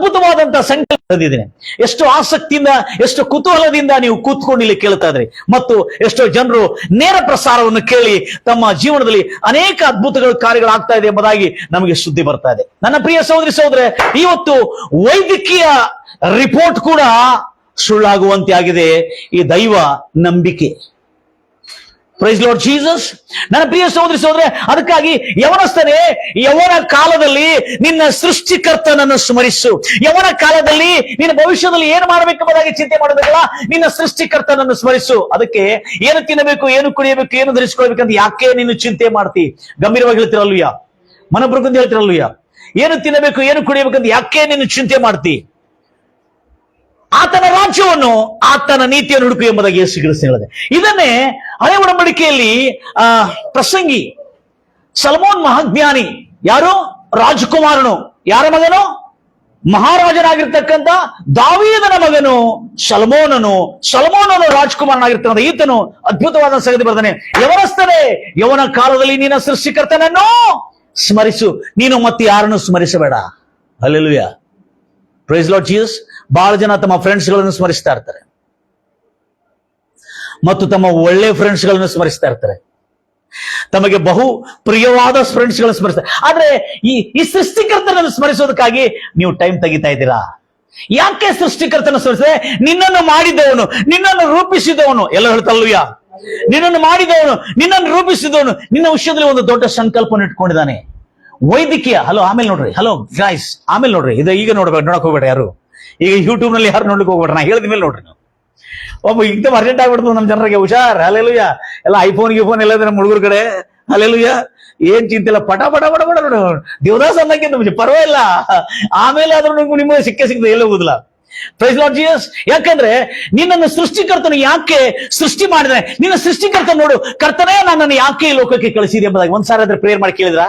ಅದ್ಭುತವಾದಂತಹ ಸಂಕಲ್ಪ ತಂದಿದ್ದೇನೆ. ಎಷ್ಟು ಆಸಕ್ತಿಯಿಂದ, ಎಷ್ಟು ಕುತೂಹಲದಿಂದ ನೀವು ಕೂತ್ಕೊಂಡು ಇಲ್ಲಿ ಕೇಳ್ತಾ ಇದ್ರಿ. ಮತ್ತು ಎಷ್ಟೋ ಜನರು ನೇರ ಪ್ರಸಾರವನ್ನು ಕೇಳಿ ತಮ್ಮ ಜೀವನದಲ್ಲಿ ಅನೇಕ ಅದ್ಭುತಗಳ ಕಾರ್ಯಗಳಾಗ್ತಾ ಇದೆ ಎಂಬುದಾಗಿ ನಮಗೆ ಸುದ್ದಿ ಬರ್ತಾ ಇದೆ. ನನ್ನ ಪ್ರಿಯ ಸಹೋದರಿ ಸಹೋದರೇ, ಇವತ್ತು ವೈದ್ಯಕೀಯ ರಿಪೋರ್ಟ್ ಕೂಡ ಸುಳ್ಳಾಗುವಂತೆ ಆಗಿದೆ ಈ ದೈವ ನಂಬಿಕೆ. Praise Lord Jesus. ನನ್ನ ಪ್ರಿಯ ಸಹೋದರಿ ಸಹೋದರೇ, ಅದಕ್ಕಾಗಿ ಯವನಸ್ಥನೇ, ಯವನ ಕಾಲದಲ್ಲಿ ನಿನ್ನ ಸೃಷ್ಟಿಕರ್ತನನ್ನು ಸ್ಮರಿಸು. ಯವನ ಕಾಲದಲ್ಲಿ ನಿನ್ನ ಭವಿಷ್ಯದಲ್ಲಿ ಏನು ಮಾಡಬೇಕೆಂಬುದಾಗಿ ಚಿಂತೆ ಮಾಡೋದಲ್ಲ, ನಿನ್ನ ಸೃಷ್ಟಿಕರ್ತನನ್ನು ಸ್ಮರಿಸು. ಅದಕ್ಕೆ ಏನು ತಿನ್ನಬೇಕು, ಏನು ಕುಡಿಯಬೇಕು, ಏನು ಧರಿಸಿಕೊಳ್ಬೇಕಂತ ಯಾಕೆ ನೀನು ಚಿಂತೆ ಮಾಡ್ತಿ? ಗಂಭೀರವಾಗಿ ಹೇಳ್ತಿರಲ್ವಯ್ಯ, ಮನೋಬ್ರಗಂದು ಹೇಳ್ತಿರಲ್ವಯ್ಯ. ಏನು ತಿನ್ನಬೇಕು, ಏನು ಕುಡಿಯಬೇಕಂತ ಯಾಕೆ ನೀನು ಚಿಂತೆ ಮಾಡ್ತಿ? ಆತನ ರಾಜ್ಯವನ್ನು, ಆತನ ನೀತಿಯನ್ನು ಹುಡುಕು ಎಂಬುದಾಗಿ ಯೇಸು ಕ್ರಿಸ್ತ ಹೇಳಿದೆ. ಇದನ್ನೇ ಹಳೆ ಒಡಂಬಡಿಕೆಯಲ್ಲಿ ಪ್ರಸಂಗಿ ಸಲಮೋನ್ ಮಹಾಜ್ಞಾನಿ, ಯಾರು? ರಾಜಕುಮಾರನು. ಯಾರ ಮಗನು? ಮಹಾರಾಜನಾಗಿರ್ತಕ್ಕಂಥ ದಾವೀದನ ಮಗನು ಸಲಮೋನನು. ಸಲಮೋನನು ರಾಜಕುಮಾರನಾಗಿರ್ತಕ್ಕಂಥ ಈತನು ಅದ್ಭುತವಾದ ಸಂಗತಿ ಬರ್ತಾನೆ. ಯವನಸ್ಥನೇ, ಯವನ ಕಾಲದಲ್ಲಿ ನಿನ್ನ ಸೃಷ್ಟಿಕರ್ತನನ್ನು ಸ್ಮರಿಸು. ನೀನು ಮತ್ತೆ ಯಾರನ್ನು ಸ್ಮರಿಸಬೇಡ. ಹಲ್ಲೆಲೂಯಾ. Praise Lord Jesus. ಬಹಳ ಜನ ತಮ್ಮ ಫ್ರೆಂಡ್ಸ್ ಗಳನ್ನು ಸ್ಮರಿಸ್ತಾ ಇರ್ತಾರೆ ಮತ್ತು ತಮ್ಮ ಒಳ್ಳೆ ಫ್ರೆಂಡ್ಸ್ ಗಳನ್ನು ಸ್ಮರಿಸ್ತಾ ಇರ್ತಾರೆ, ತಮಗೆ ಬಹು ಪ್ರಿಯವಾದ ಫ್ರೆಂಡ್ಸ್ ಗಳನ್ನು ಸ್ಮರಿಸ್ತಾರೆ. ಆದ್ರೆ ಈ ಸೃಷ್ಟಿಕರ್ತನನ್ನು ಸ್ಮರಿಸೋದಕ್ಕಾಗಿ ನೀವು ಟೈಮ್ ತೆಗಿತಾ ಇದ್ದೀರಾ? ಯಾಕೆ ಸೃಷ್ಟಿಕರ್ತನ ಸ್ಮರಿಸಿದ್ರೆ? ನಿನ್ನನ್ನು ಮಾಡಿದವನು, ನಿನ್ನನ್ನು ರೂಪಿಸಿದವನು, ಎಲ್ಲ ಹೇಳ್ತಲ್ವಯ್ಯ, ನಿನ್ನನ್ನು ಮಾಡಿದವನು, ನಿನ್ನನ್ನು ರೂಪಿಸಿದವನು ನಿನ್ನ ವಿಷಯದಲ್ಲಿ ಒಂದು ದೊಡ್ಡ ಸಂಕಲ್ಪವನ್ನು ಇಟ್ಕೊಂಡಿದ್ದಾನೆ. ವೈದ್ಯಕೀಯ ಆಮೇಲೆ ನೋಡ್ರಿ, ಗಾಯ್ಸ್ ಆಮೇಲೆ ನೋಡ್ರಿ, ಇದು ಈಗ ನೋಡಕ್ ಹೋಗ್ಬೇಡ ಯಾರು. ಈಗ ಯೂಟ್ಯೂಬ್ ನಲ್ಲಿ ಯಾರು ನೋಡ್ಲಿಕ್ಕೆ ಹೋಗ್ಬೇಡ, ನಾ ಹೇಳಿದ ಮೇಲೆ ನೋಡ್ರಿ. ನೀವು ಒಬ್ಬ ಇಂಥ ಅರ್ಜೆಂಟ್ ಆಗ್ಬಿಡ್ತದೆ ನಮ್ಮ ಜನರಿಗೆ. ಹುಷಾರ್. ಹಲ್ಲೆಲೂಯ. ಎಲ್ಲ ಐಫೋನ್ ಎಲ್ಲ ಇದೆ ನಮ್ಮ ಹುಡುಗರ ಕಡೆ. ಹಲ್ಲೆಲೂಯ. ಏನ್ ಚಿಂತೆ ಇಲ್ಲ, ಪಟ ಪಟ ಪಟ ಪಟ ದೇವದಾಸ್ ಅನ್ನಕ್ಕೆ ನಮಗೆ ಪರವಾಗಿಲ್ಲ. ಆಮೇಲೆ ಆದ್ರೂ ನಿಮಗೆ ಸಿಕ್ಕದೆ ಎಲ್ಲ ಹೋಗುದಿಲ್ಲ. Praise Lord Jesus. ಯಾಕಂದ್ರೆ ನಿನ್ನನ್ನು ಸೃಷ್ಟಿಕರ್ತನು ಯಾಕೆ ಸೃಷ್ಟಿ ಮಾಡಿದ್ರೆ, ನಿನ್ನ ಸೃಷ್ಟಿಕರ್ತನ ನೋಡು, ಕರ್ತನೇ ನನ್ನನ್ನು ಯಾಕೆ ಈ ಲೋಕಕ್ಕೆ ಕಳಿಸಿದೆ ಎಂಬುದಾಗಿ ಒಂದ್ಸಾರಿ ಆದ್ರೆ ಪ್ರೇಯರ್ ಮಾಡಿ ಕೇಳಿದ್ರ?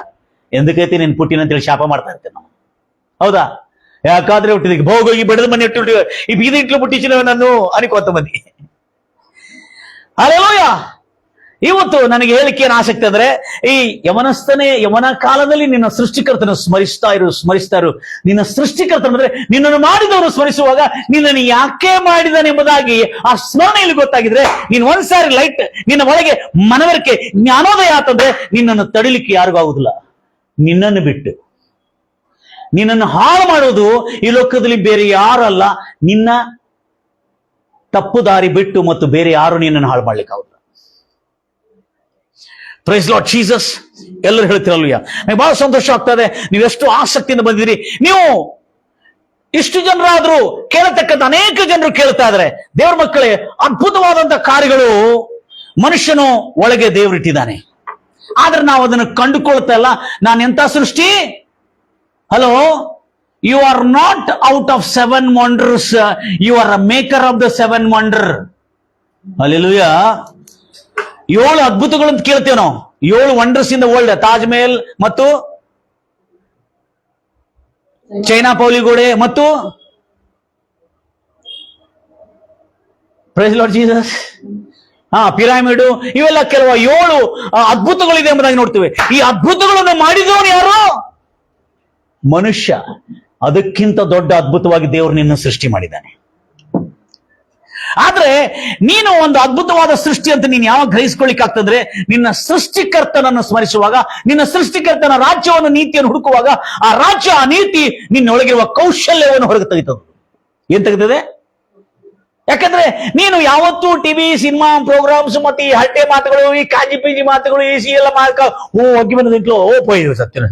ಎಂದಕೈತಿ ನೀನ್ ಪುಟ್ಟಿನ ಅಂತೇಳಿ ಶಾಪ ಮಾಡ್ತಾ ಇರ್ತೇವೆ ನಾವು, ಹೌದಾ? ಯಾಕಾದ್ರೆ ಹುಟ್ಟಿದ ಹೋಗಿ ಬೆಳೆದ ಮನೆ ಇಟ್ಟು ಈ ಬೀದಿ ಇಟ್ಲು ಮುಟ್ಟಿಸಿನವ ನಾನು ಅನಿಕೋತ ಮಂದಿ. ಹಲ್ಲೆಲೂಯ. ಇವತ್ತು ನನಗೆ ಹೇಳಿಕೆ ಏನು ಆಸಕ್ತಿ ಅಂದ್ರೆ, ಈ ಯವನಸ್ಥನೇ, ಯವನ ಕಾಲದಲ್ಲಿ ನಿನ್ನ ಸೃಷ್ಟಿಕರ್ತನ ಸ್ಮರಿಸ್ತಾ ಇರು. ನಿನ್ನ ಸೃಷ್ಟಿಕರ್ತನಂದ್ರೆ ನಿನ್ನನ್ನು ಮಾಡಿದವರು ಸ್ಮರಿಸುವಾಗ ನಿನ್ನನ್ನು ಯಾಕೆ ಮಾಡಿದಾನೆ ಎಂಬುದಾಗಿ ಆ ಸ್ಮರಣೆಯಲ್ಲಿ ಗೊತ್ತಾಗಿದ್ರೆ, ನೀನು ಒಂದ್ಸಾರಿ ಲೈಟ್ ನಿನ್ನ ಒಳಗೆ ಮನವರಿಕೆ ಜ್ಞಾನೋದಯ ಆತಂದ್ರೆ ನಿನ್ನನ್ನು ತಡಿಲಿಕ್ಕೆ ಯಾರಿಗೂ ಆಗುದಿಲ್ಲ. ನಿನ್ನನ್ನು ಬಿಟ್ಟು ನಿನ್ನನ್ನು ಹಾಳು ಮಾಡೋದು ಈ ಲೋಕದಲ್ಲಿ ಬೇರೆ ಯಾರಲ್ಲ, ನಿನ್ನ ತಪ್ಪು ದಾರಿ ಬಿಟ್ಟು ಮತ್ತು ಬೇರೆ ಯಾರು ನಿನ್ನನ್ನು ಹಾಳು ಮಾಡ್ಲಿಕ್ಕೆ ಆಗುದಿಲ್ಲ. Praise Lord Jesus. ಎಲ್ಲರೂ ಹೇಳ್ತಿರಲ್ವಯ್ಯ. ನನಗೆ ಬಹಳ ಸಂತೋಷ ಆಗ್ತದೆ, ನೀವೆಷ್ಟು ಆಸಕ್ತಿಯಿಂದ ಬಂದಿದ್ದೀರಿ. ನೀವು ಇಷ್ಟು ಜನರಾದ್ರೂ ಕೇಳತಕ್ಕಂಥ ಅನೇಕ ಜನರು ಕೇಳ್ತಾ ಇದ್ದಾರೆ. ದೇವರ ಮಕ್ಕಳೇ, ಅದ್ಭುತವಾದಂತಹ ಕಾರ್ಯಗಳು ಮನುಷ್ಯನು ಒಳಗೆ ದೇವರಿಟ್ಟಿದ್ದಾನೆ. ಆದ್ರೆ ನಾವು ಅದನ್ನು ಕಂಡುಕೊಳ್ತಾ ಇಲ್ಲ. ನಾನು ಎಂತ ಸೃಷ್ಟಿ? Hello, you are not out of 7 wonders, you are a maker of the 7 wonder. Hallelujah. 7 ಅದ್ಭುತಗಳಂತ ಕೇಳ್ತೇವೆ ನಾವು. 7 ವಂಡರ್ಸ್ ಇಂದ ವರ್ಲ್ಡ್. ತಾಜ್ ಮಹಲ್ ಮತ್ತು ಚೈನಾ ಪೌಲಿಗೋಡೆ ಮತ್ತು ಪ್ರೈಸ್ ಲಾರ್ಡ್ ಜೀಸಸ್, ಪಿರಾಮಿಡ್, ಇವೆಲ್ಲ ಕೆಲವು 7 ಅದ್ಭುತಗಳಿದೆ ಎಂಬುದಾಗಿ ನೋಡ್ತೇವೆ. ಈ ಅದ್ಭುತಗಳನ್ನು ಮಾಡಿದವನು ಯಾರು? ಮನುಷ್ಯ. ಅದಕ್ಕಿಂತ ದೊಡ್ಡ ಅದ್ಭುತವಾಗಿ ದೇವರು ನಿನ್ನ ಸೃಷ್ಟಿ ಮಾಡಿದ್ದಾನೆ. ಆದ್ರೆ ನೀನು ಒಂದು ಅದ್ಭುತವಾದ ಸೃಷ್ಟಿ ಅಂತ ನೀನು ಯಾವಾಗ ಗ್ರಹಿಸ್ಕೊಳ್ಳಿಕ್ಕೆ ಆಗ್ತದ್ರೆ, ನಿನ್ನ ಸೃಷ್ಟಿಕರ್ತನನ್ನು ಸ್ಮರಿಸುವಾಗ, ನಿನ್ನ ಸೃಷ್ಟಿಕರ್ತನ ರಾಜ್ಯವನ್ನು, ನೀತಿಯನ್ನು ಹುಡುಕುವಾಗ, ಆ ರಾಜ್ಯ, ಆ ನೀತಿ ನಿನ್ನೊಳಗಿರುವ ಕೌಶಲ್ಯವನ್ನು ಹೊರಗೆ ತೆಗಿತದೆ. ಏನ್ ತೆಗೆದಿದೆ? ಯಾಕಂದ್ರೆ ನೀನು ಯಾವತ್ತೂ ಟಿವಿ, ಸಿನಿಮಾ ಪ್ರೋಗ್ರಾಮ್ಸ್ ಮತ್ತೆ ಈ ಹರಟೆ ಮಾತುಗಳು, ಈ ಕಾಜಿ ಪೀಜಿ ಮಾತುಗಳು, ಈ ಎಲ್ಲ ಮಾರ್ಕ ಹೋಗಿ ಬಂದಿಟ್ಲು, ಪೋಯ್ದು ಸತ್ಯ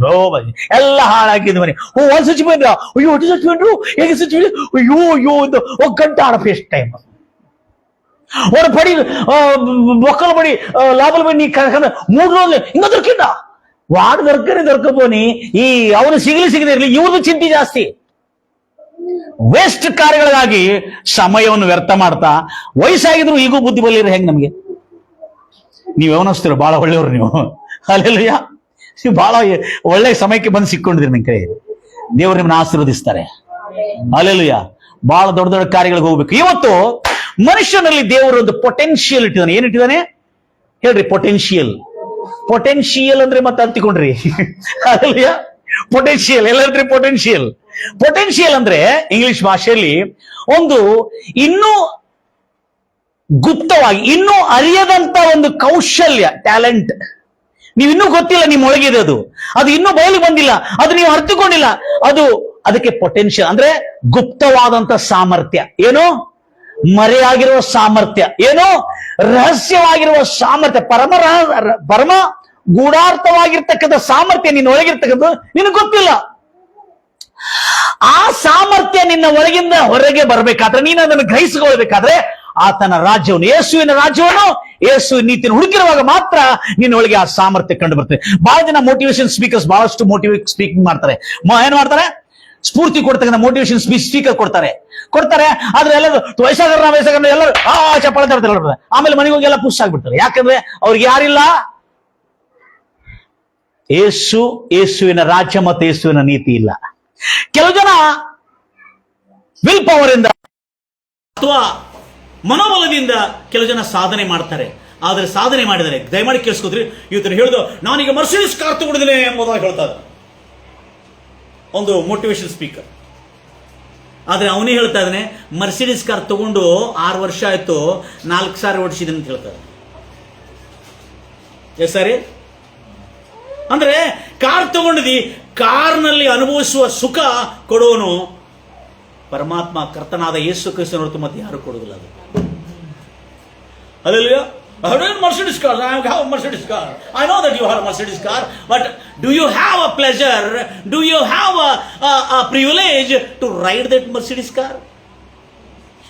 ಎಲ್ಲ ಹಾಳಾಕಿದ್ ಮನೆ. ಒಂದ್ ಸ್ವಿಚ್ ಬಂದ್ರ, ಅಯ್ಯೋ ಒಟ್ಟು ಸ್ವಿಚ್ ಬಂದ್ರು, ಹೇಗೆ ಸ್ವಿಚ್ ಅಯ್ಯೋ ಒಂದು ಗಂಟೆ ಆಡಪ್ಪ ಎಷ್ಟು ಟೈಮ್ ಒಂದು ಪಡಿ ಒಕ್ಕಲ ಬಡಿ ಲಾಭಲ್ ಬಡಿ ನೀ ಕರ್ಕೊಂಡ 3 రోజులు ಹಿಂಗ ದೊರಕಿದ್ದ ವಾಡ್ ದೊರಕಬೋನಿ. ಈ ಅವನು ಸಿಗದೆ ಇರಲಿ, ಇವ್ರದ್ದು ಚಿಂತೆ ಜಾಸ್ತಿ. ವೇಸ್ಟ್ ಕಾರ್ಯಗಳಿಗಾಗಿ ಸಮಯವನ್ನು ವ್ಯರ್ಥ ಮಾಡ್ತಾ, ವಯಸ್ಸಾಗಿದ್ರು ಈಗೂ ಬುದ್ಧಿ ಬಲ್ಲಿರ ಹೆಂಗ್ ನಮ್ಗೆ? ನೀವ್ ಯವನಸ್ತಿರೋ ಬಹಳ ಒಳ್ಳೆಯವರು ನೀವು. ಹಲ್ಲೆಲೂಯ. ನೀವು ಬಹಳ ಒಳ್ಳೆ ಸಮಯಕ್ಕೆ ಬಂದು ಸಿಕ್ಕೊಂಡಿದ್ರಿ. ನಿನ್ ಕೈ ದೇವರು ನಿಮ್ಮನ್ನ ಆಶೀರ್ವದಿಸ್ತಾರೆ. ಹಲ್ಲೆಲೂಯ. ಬಹಳ ದೊಡ್ಡ ದೊಡ್ಡ ಕಾರ್ಯಗಳಿಗೆ ಹೋಗ್ಬೇಕು. ಇವತ್ತು ಮನುಷ್ಯನಲ್ಲಿ ದೇವರು ಒಂದು ಪೊಟೆನ್ಶಿಯಲ್ ಇಟ್ಟಿದ್ದಾನೆ. ಏನಿಟ್ಟಿದ್ದಾನೆ ಹೇಳ್ರಿ? ಪೊಟೆನ್ಶಿಯಲ್ ಅಂದ್ರೆ ಮತ್ತೆ ಅಂತಿಕೊಂಡ್ರಿ. ಹಲ್ಲೆಲೂಯ. ಪೊಟೆನ್ಶಿಯಲ್. ಎಲ್ಲರಿ ಪೊಟೆನ್ಶಿಯಲ್. ಪೊಟೆನ್ಷಿಯಲ್ ಅಂದ್ರೆ ಇಂಗ್ಲಿಷ್ ಭಾಷೆಯಲ್ಲಿ ಒಂದು ಇನ್ನೂ ಗುಪ್ತವಾಗಿ, ಇನ್ನೂ ಅರಿಯದಂತ ಒಂದು ಕೌಶಲ್ಯ, ಟ್ಯಾಲೆಂಟ್. ನೀವಿನ್ನೂ ಗೊತ್ತಿಲ್ಲ ನಿಮ್ಮೊಳಗಿರೋದು, ಅದು ಇನ್ನೂ ಬಯಲಿಗೆ ಬಂದಿಲ್ಲ, ಅದು ನೀವು ಅರ್ಥಕೊಂಡಿಲ್ಲ, ಅದಕ್ಕೆ ಪೊಟೆನ್ಷಿಯಲ್ ಅಂದ್ರೆ ಗುಪ್ತವಾದಂತ ಸಾಮರ್ಥ್ಯ. ಏನು? ಮರೆಯಾಗಿರುವ ಸಾಮರ್ಥ್ಯ, ಏನು? ರಹಸ್ಯವಾಗಿರುವ ಸಾಮರ್ಥ್ಯ, ಪರಮ ಗೂಢಾರ್ಥವಾಗಿರ್ತಕ್ಕಂಥ ಸಾಮರ್ಥ್ಯ ನಿನ್ನ ಒಳಗಿರ್ತಕ್ಕಂಥ ನಿನಗೆ ಗೊತ್ತಿಲ್ಲ. ಆ ಸಾಮರ್ಥ್ಯ ನಿನ್ನ ಒಳಗಿಂದ ಹೊರಗೆ ಬರಬೇಕಾದ್ರೆ, ನೀನು ಅದನ್ನು ಗ್ರಹಿಸಿಕೊಳ್ಳಬೇಕಾದ್ರೆ ಆತನ ರಾಜ್ಯವನ್ನು, ಯೇಸುವಿನ ರಾಜ್ಯವನ್ನು, ಯೇಸುವಿನ ನೀತಿಯನ್ನು ಹುಡುಕಿರುವಾಗ ಮಾತ್ರ ನಿನ್ನೊಳಗೆ ಆ ಸಾಮರ್ಥ್ಯ ಕಂಡು ಬರ್ತದೆ. ಬಹಳ ಜನ ಮೋಟಿವೇಶನ್ ಸ್ಪೀಕರ್ಸ್ ಬಹಳಷ್ಟು ಮೋಟಿವೇಟ್ ಸ್ಪೀಕಿಂಗ್ ಮಾಡ್ತಾರೆ. ಏನ್ ಮಾಡ್ತಾರೆ? ಸ್ಫೂರ್ತಿ ಕೊಡ್ತಕ್ಕಂಥ ಮೋಟಿವೇಶನ್ ಸ್ಪೀಕರ್ ಕೊಡ್ತಾರೆ. ಆದ್ರೆ ಎಲ್ಲರೂ ವಯಸ್ಸಾಗರ ಎಲ್ಲರೂ ಚಪ್ಪಾಳೆ ತರ್ತಾರೆ. ಆಮೇಲೆ ಮನೆಗೆ ಹೋಗಿ ಎಲ್ಲ ಪುಷ್ ಆಗ್ಬಿಡ್ತಾರೆ. ಯಾಕಂದ್ರೆ ಅವ್ರಿಗೆ ಯಾರಿಲ್ಲ? ಯೇಸುವಿನ ರಾಜ್ಯ ಮತ್ತು ಯೇಸುವಿನ ನೀತಿ ಇಲ್ಲ. ಕೆಲವು ಜನ ವಿಲ್ ಪವರ್ ಇಂದ ಅಥವಾ ಮನೋಬಲದಿಂದ ಕೆಲವು ಜನ ಸಾಧನೆ ಮಾಡ್ತಾರೆ. ಆದ್ರೆ ಸಾಧನೆ ಮಾಡಿದರೆ, ದಯಮಾಡಿ ಕೇಳಿಸ್ಕೋದ್ರಿ, ಇವತ್ತು ಹೇಳುದು ನಾನೀಗ ಮರ್ಸಿಡೀಸ್ ಕಾರ್ ತಗೊಂಡಿದ್ದೇನೆ ಎಂಬುದಾಗಿ ಹೇಳ್ತಾರೆ ಒಂದು ಮೋಟಿವೇಶನ್ ಸ್ಪೀಕರ್. ಆದ್ರೆ ಅವನೇ ಹೇಳ್ತಾ ಇದ್ದಾನೆ, ಮರ್ಸಿಡೀಸ್ ಕಾರ್ ತಗೊಂಡು 6 ವರ್ಷ ಆಯ್ತು, 4 ಸಾರಿ ಓಡಿಸಿದನು ಅಂತ ಹೇಳ್ತಾರೆ. ಎಸ್ ಸರಿ? ಅಂದ್ರೆ ಕಾರ್ ತಗೊಂಡಿದಿ, ಕಾರ್ನಲ್ಲಿ ಅನುಭವಿಸುವ ಸುಖ ಕೊಡುವನು ಪರಮಾತ್ಮ, ಕರ್ತನಾದ ಯೇಸು ಕ್ರಿಸ್ತನ ಹೊರತು ಮತ್ತೆ ಯಾರು ಕೊಡುವುದಿಲ್ಲ. ಅದು Hallelujah. I have a Mercedes car. I have a Mercedes car. I know that you have a Mercedes car, but do you have a pleasure? Do you have a privilege to ride that Mercedes car?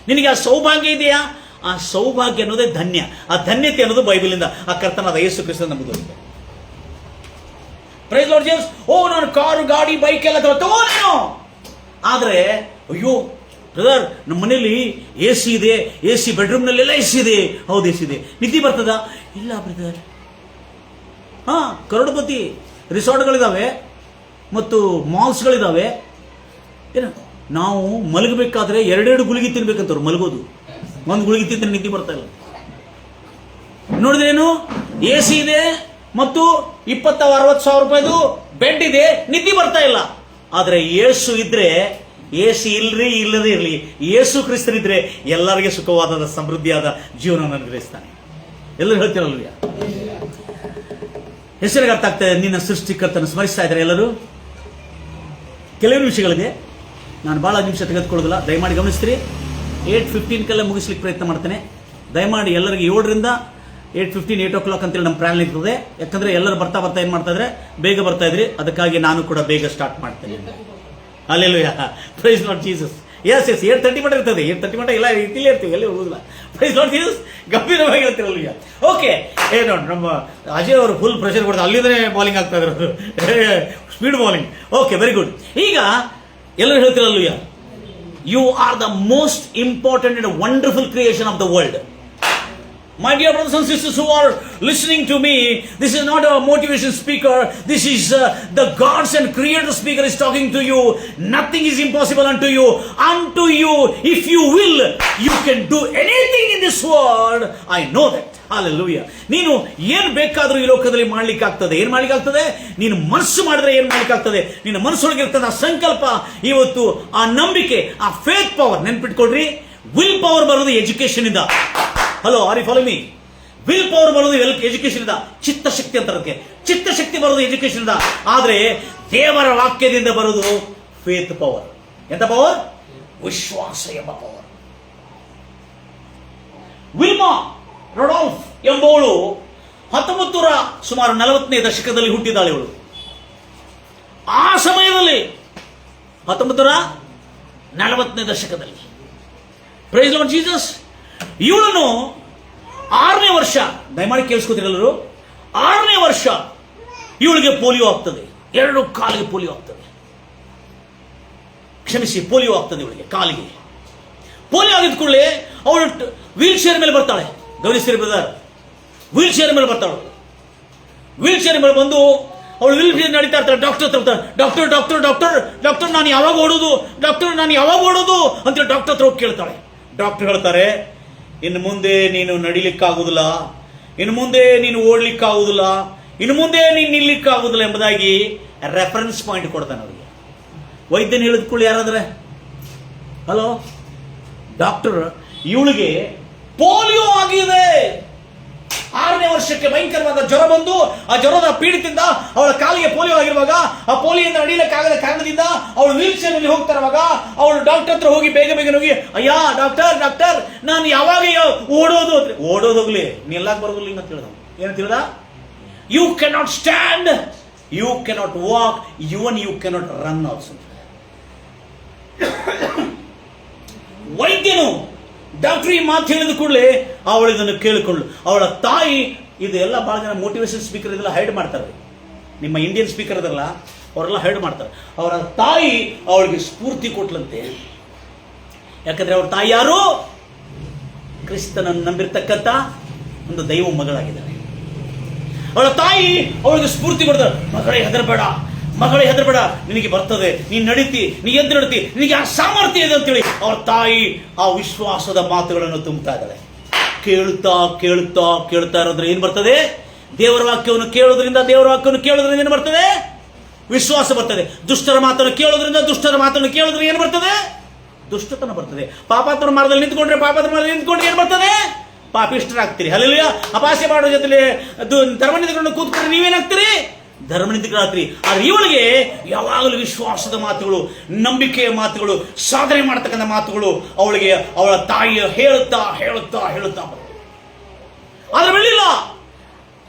ನಿನಗೆ ಆ ಸೌಭಾಗ್ಯ ಇದೆಯಾ? ಆ ಸೌಭಾಗ್ಯ ಅನ್ನೋದೇ ಧನ್ಯ. ಆ ಧನ್ಯತೆ ಅನ್ನೋದು ಬೈಬಲಿಂದ, ಆ ಕರ್ತನಾದ ಯೇಸು ಕ್ರಿಸ್ತನ ನಮಗೆ. Praise Lord Jesus. ನಾನು ಕಾರು, ಗಾಡಿ, ಬೈಕ್ ಎಲ್ಲ ತಗೋನೇನು, ಆದ್ರೆ ಅಯ್ಯೋ ಬ್ರದರ್ ನಮ್ಮ ಮನೇಲಿ AC ಇದೆ, AC ಬೆಡ್ರೂಮ್ ನಲ್ಲೆಲ್ಲ AC ಇದೆ. ಹೌದು AC ಇದೆ. ನಿದ್ದೆ ಬರ್ತದ? ಇಲ್ಲ ಬ್ರದರ್. ಕರೋಡಪತಿ ರಿಸಾರ್ಟ್ಗಳಿದಾವೆ ಮತ್ತು ಮಾಲ್ಸ್ಗಳಿದಾವೆ. ಏನು ನಾವು ಮಲಗಬೇಕಾದ್ರೆ 2 ಗುಳಿಗೆ ತಿನ್ಬೇಕಂತವ್ರು ಮಲಗೋದು. 1 ಗುಳಿಗೆ ತಿಂದ್ರೆ ನಿದ್ದೆ ಬರ್ತಾ ಇಲ್ಲ. ನೋಡಿದ್ರೇನು? AC ಇದೆ ಮತ್ತು 20-60 ಸಾವಿರ ರೂಪಾಯಿದು ಬೆಡ್ ಇದೆ, ನಿದ್ದೆ ಬರ್ತಾ ಇಲ್ಲ. ಆದ್ರೆ ಯೇಸು ಇದ್ರೆ, AC ಇಲ್ಲದೇ ಇರಲಿ, ಯೇಸು ಕ್ರಿಸ್ತನಿದ್ರೆ ಎಲ್ಲರಿಗೆ ಸುಖವಾದ ಸಮೃದ್ಧಿಯಾದ ಜೀವನವನ್ನು ಅನುಗ್ರಹಿಸ್ತಾನೆ. ಎಲ್ಲರೂ ಹೇಳ್ತಿರಲ್ವ? ಹೆಸರಿಗೆ ಅರ್ಥ ಆಗ್ತದೆ. ನಿನ್ನ ಸೃಷ್ಟಿಕರ್ತನ ಸ್ಮರಿಸ್ತಾ ಇದ್ದಾರೆ ಎಲ್ಲರೂ. ಕೆಲವು ವಿಷಯಗಳಿಗೆ ನಾನು ಬಹಳ ನಿಮಿಷ ತೆಗೆದುಕೊಳ್ಳೋದಿಲ್ಲ, ದಯಮಾಡಿ ಗಮನಿಸ್ತೀರಿ. 8:15 ಮುಗಿಸ್ಲಿಕ್ಕೆ ಪ್ರಯತ್ನ ಮಾಡ್ತೇನೆ. ದಯಮಾಡಿ ಎಲ್ಲರಿಗೆ 7ರಿಂದ 8:15, 8 o'clock ಅಂತೇಳಿ ನಮ್ಮ ಪ್ಲಾನ್ ಇರ್ತದೆ. ಯಾಕಂದ್ರೆ ಎಲ್ಲರೂ ಬರ್ತಾ ಏನ್ ಮಾಡ್ತಾ ಇದ್ರೆ ಬೇಗ ಬರ್ತಾ ಇದ್ರಿ, ಅದಕ್ಕಾಗಿ ನಾನು ಕೂಡ ಬೇಗ ಸ್ಟಾರ್ಟ್ ಮಾಡ್ತೇನೆ. Hallelujah. Praise Lord Jesus. Yes, 8:30 ಮಟ್ಟ ಇರ್ತದೆ. 8:30 ಮಟ್ಟ ಎಲ್ಲ ಇಲ್ಲೇ ಇರ್ತೀವಿ, ಎಲ್ಲಿ ಹೋಗುದಿಲ್ಲ. Praise Lord Jesus. ಗಂಭೀರವಾಗಿ ಹೇಳ್ತಿರಲ್ಲ. ಓಕೆ, ನೋಡಿ ನಮ್ಮ ಅಜಯ್ ಅವರು ಫುಲ್ ಪ್ರೆಷರ್ ಕೊಡ್ತಾರೆ, ಅಲ್ಲಿಂದನೇ ಬಾಲಿಂಗ್ ಆಗ್ತಾ ಇದ್ರು, speed bowling. Okay, very good. ಈಗ ಎಲ್ಲರೂ ಹೇಳ್ತಿರಲ್ಲ, you are the most important and wonderful creation of the world. My dear brothers and sisters who are listening to me, this is not a motivation speaker. This is the God's and Creator speaker is talking to you. Nothing is impossible unto you. Unto you, if you will, you can do anything in this world. I know that. Hallelujah. ನೀನು ಏನ್ ಬೇಕಾದ್ರೂ ಈ ಲೋಕದಲ್ಲಿ ಮಾಡ್ಲಿಕ್ಕೆ ಆಗ್ತದೆ. ಏನ್ ಮಾಡ್ಲಿಕ್ಕೆ ಆಗ್ತದೆ? ನೀನು ಮನಸ್ಸು ಮಾಡಿದ್ರೆ ಏನ್ ಮಾಡ್ಲಿಕ್ಕೆ ಆಗ್ತದೆ? ನಿನ್ನ ಮನಸ್ಸೊಳಗಿರ್ತದೆ ಆ ಸಂಕಲ್ಪ, ಇವತ್ತು ಆ ನಂಬಿಕೆ, ಆ ಫೇತ್ ಪವರ್. ನೆನ್ಪಿಟ್ಕೊಡ್ರಿ, ವಿಲ್ ಪವರ್ ಬರೋದು ಎಜುಕೇಶನ್ ಇಂದ. Hello, are you follow me? Will power ಬರೋದು ಎಜುಕೇಶನ್ ಇಂದ. ಚಿತ್ತಶಕ್ತಿ ಅಂತ, ಅದಕ್ಕೆ ಚಿತ್ತಶಕ್ತಿ ಬರೋದು ಎಜುಕೇಶನ್ ಇಂದ. ಆದ್ರೆ ದೇವರ ವಾಕ್ಯದಿಂದ ಬರೋದು ಫೇತ್ ಪವರ್. ಎಂತ ಪವರ್? ವಿಶ್ವಾಸ ಎಂಬ ಪವರ್. ವಿಲ್ಮಾ ರಡಾಲ್ಫ್ ಎಂಬವಳು 1940ನೇ ದಶಕದಲ್ಲಿ ಹುಟ್ಟಿದ್ದಾಳೆ. ಇವಳು ಆ ಸಮಯದಲ್ಲಿ 1940ನೇ ದಶಕದಲ್ಲಿ, ಪ್ರೈಸ್ ಲಾರ್ಡ್ ಜೀಸಸ್, ಇವಳನ್ನು 6ನೇ ವರ್ಷ, ದಯಮಾಡಿ ಕೇಳಿಸ್ಕೊತಿರಲ್ಲರು, 6ನೇ ವರ್ಷ ಇವಳಿಗೆ ಪೋಲಿಯೋ ಆಗ್ತದೆ. 2 ಕಾಲಿಗೆ ಪೋಲಿಯೋ ಆಗ್ತದೆ. ಕ್ಷಮಿಸಿ, ಪೋಲಿಯೋ ಆಗ್ತದೆ ಇವಳಿಗೆ ಕಾಲಿಗೆ. ಪೋಲಿಯೋ ಆಗಿದ ಕೂಡಲೇ ಅವಳು ವೀಲ್ ಚೇರ್ ಮೇಲೆ ಬರ್ತಾಳೆ. ಗಮನಿಸ್ತೀರಿ ಬ್ರದರ್, ವೀಲ್ ಚೇರ್ ಮೇಲೆ ಬರ್ತಾಳು. ವೀಲ್ ಚೇರ್ ಮೇಲೆ ಬಂದು ಅವಳು ವೀಲ್ ಚೇರ್ ನಡೀತಾ ಇರ್ತಾಳೆ. ಡಾಕ್ಟರ್ ಹತ್ರ, ಡಾಕ್ಟರ್ ಡಾಕ್ಟರ್ ಡಾಕ್ಟರ್ ಡಾಕ್ಟರ್ ನಾನು ಯಾವಾಗ ಓಡೋದು, ಡಾಕ್ಟರ್ ನಾನು ಯಾವಾಗ ಓಡೋದು ಅಂತ ಡಾಕ್ಟರ್ ಹತ್ರ ಹೋಗಿ ಕೇಳ್ತಾಳೆ. ಡಾಕ್ಟರ್ ಹೇಳ್ತಾರೆ, ಇನ್ನು ಮುಂದೆ ನೀನು ನಡಿಲಿಕ್ಕಾಗುದಿಲ್ಲ, ಇನ್ನು ಮುಂದೆ ನೀನು ಓಡ್ಲಿಕ್ಕಾಗುದಿಲ್ಲ, ಇನ್ನು ಮುಂದೆ ನೀನು ನಿಲ್ಲಿಕ್ಕಾಗುದಿಲ್ಲ ಎಂಬುದಾಗಿ ರೆಫರೆನ್ಸ್ ಪಾಯಿಂಟ್ ಕೊಡ್ತಾನೆ ಅವರಿಗೆ. ವೈದ್ಯನ ಹೇಳಿದ್ಕೊಳ್ಳಿ ಯಾರಾದ್ರೆ, ಹಲೋ ಡಾಕ್ಟರ್, ಇವಳಿಗೆ ಪೋಲಿಯೋ ಆಗಿದೆ. 6ನೇ ವರ್ಷಕ್ಕೆ ಭಯಂಕರವಾದ ಜ್ವರ ಬಂದು, ಆ ಜ್ವರದ ಪೀಡಿತದಿಂದ ಅವಳ ಕಾಲಿಗೆ ಪೋಲಿಯೋ ಆಗಿರುವಾಗ, ಆ ಪೋಲಿಯೋದಿಂದ ನಡೀಲಿಕ್ಕಾಗದ ಕಾರಣದಿಂದ ಅವಳು ವೀಲ್ ಚೇರ್ ನಲ್ಲಿ ಹೋಗ್ತಾ ಇರುವಾಗ, ಅವಳು ಡಾಕ್ಟರ್ ಹತ್ರ ಹೋಗಿ ಬೇಗ ಹೋಗಿ, ಅಯ್ಯ ಡಾಕ್ಟರ್ ಡಾಕ್ಟರ್ ನಾನು ಯಾವಾಗ ಓಡೋದೋಗ್ಲಿ, ನೀ ಎಲ್ಲಾಕ್ ಬರೋದಿಲ್ಲ ಅಂತ ಹೇಳ್ದ. ಏನಂತ ಹೇಳ್ದ? You cannot stand, you cannot walk, even you cannot run also. ವೈದ್ಯನು ಡಾಕ್ಟರ್ ಈ ಮಾತು ಹೇಳಿದ ಕೂಡಲೇ ಅವಳು ಇದನ್ನು ಕೇಳಿಕೊಳ್ಳು. ಅವಳ ತಾಯಿ, ಇದು ಎಲ್ಲ ಬಹಳ ಜನ ಮೋಟಿವೇಶನ್ ಸ್ಪೀಕರ್ ಇದೆಲ್ಲ ಹೈಡ್ ಮಾಡ್ತಾರೆ, ನಿಮ್ಮ ಇಂಡಿಯನ್ ಸ್ಪೀಕರ್ ಇದಲ್ಲ ಅವರೆಲ್ಲ ಹೈಡ್ ಮಾಡ್ತಾರೆ. ಅವರ ತಾಯಿ ಅವಳಿಗೆ ಸ್ಫೂರ್ತಿ ಕೊಟ್ಲಂತೆ. ಯಾಕಂದ್ರೆ ಅವ್ರ ತಾಯಿ ಯಾರು? ಕ್ರಿಸ್ತನನ್ನು ನಂಬಿರ್ತಕ್ಕಂಥ ಒಂದು ದೈವ ಮಗಳಾಗಿದ್ದಾಳೆ. ಅವಳ ತಾಯಿ ಅವಳಿಗೆ ಸ್ಫೂರ್ತಿ ಕೊಡ್ತಾರೆ. ಮಗಳೇ ಹೆದರಬೇಡ, ಮಗಳೇ ಹೆದರಬೇಡ, ನಿನಗೆ ಬರ್ತದೆ, ನೀನು ನಡೀತಿ, ನೀ ಎದ್ದು ನಡೀತಿ, ನಿನಗೆ ಆ ಸಾಮರ್ಥ್ಯ ಇದೆ ಅಂತೇಳಿ ಅವ್ರ ತಾಯಿ ಆ ವಿಶ್ವಾಸದ ಮಾತುಗಳನ್ನು ತುಂಬುತ್ತಾ ಇದ್ದಾಳೆ. ಕೇಳುತ್ತಾ ಕೇಳುತ್ತಾ ಕೇಳುತ್ತಾ ಇರೋದ್ರೆ ಏನ್ ಬರ್ತದೆ? ದೇವರ ವಾಕ್ಯವನ್ನು ಕೇಳೋದ್ರಿಂದ ಏನು ಬರ್ತದೆ? ವಿಶ್ವಾಸ ಬರ್ತದೆ. ದುಷ್ಟರ ಮಾತನ್ನು ಕೇಳೋದ್ರಿಂದ ಏನು ಬರ್ತದೆ? ದುಷ್ಟತನ ಬರ್ತದೆ. ಪಾಪಾತ್ಮರ ಮಾರ್ಗದಲ್ಲಿ ನಿಂತ್ಕೊಂಡ್ರೆ ಏನ್ ಬರ್ತದೆ? ಪಾಪಿಷ್ಠರಾಗ್ತೀರಿ. ಹಲ್ಲೆಲೂಯಾ. ಅಪಹಾಸ್ಯ ಮಾಡೋ ಜೊತೆಲಿ ಧರ್ಮನಿಂದಗಳನ್ನು ಕೂತ್ಕೊಂಡ್ರೆ ನೀವೇನಾಗ್ತೀರಿ? ಧರ್ಮನಿಂದಕರಾಗ್ತೀರಿ. ಆದ್ರೆ ಇವಳಿಗೆ ಯಾವಾಗಲೂ ವಿಶ್ವಾಸದ ಮಾತುಗಳು, ನಂಬಿಕೆಯ ಮಾತುಗಳು, ಸಾಧನೆ ಮಾಡತಕ್ಕಂಥ ಮಾತುಗಳು ಅವಳಿಗೆ ಅವಳ ತಾಯಿಯ ಹೇಳುತ್ತಾ ಆದ್ರೆ ಬೆಳಿಲ್ಲ.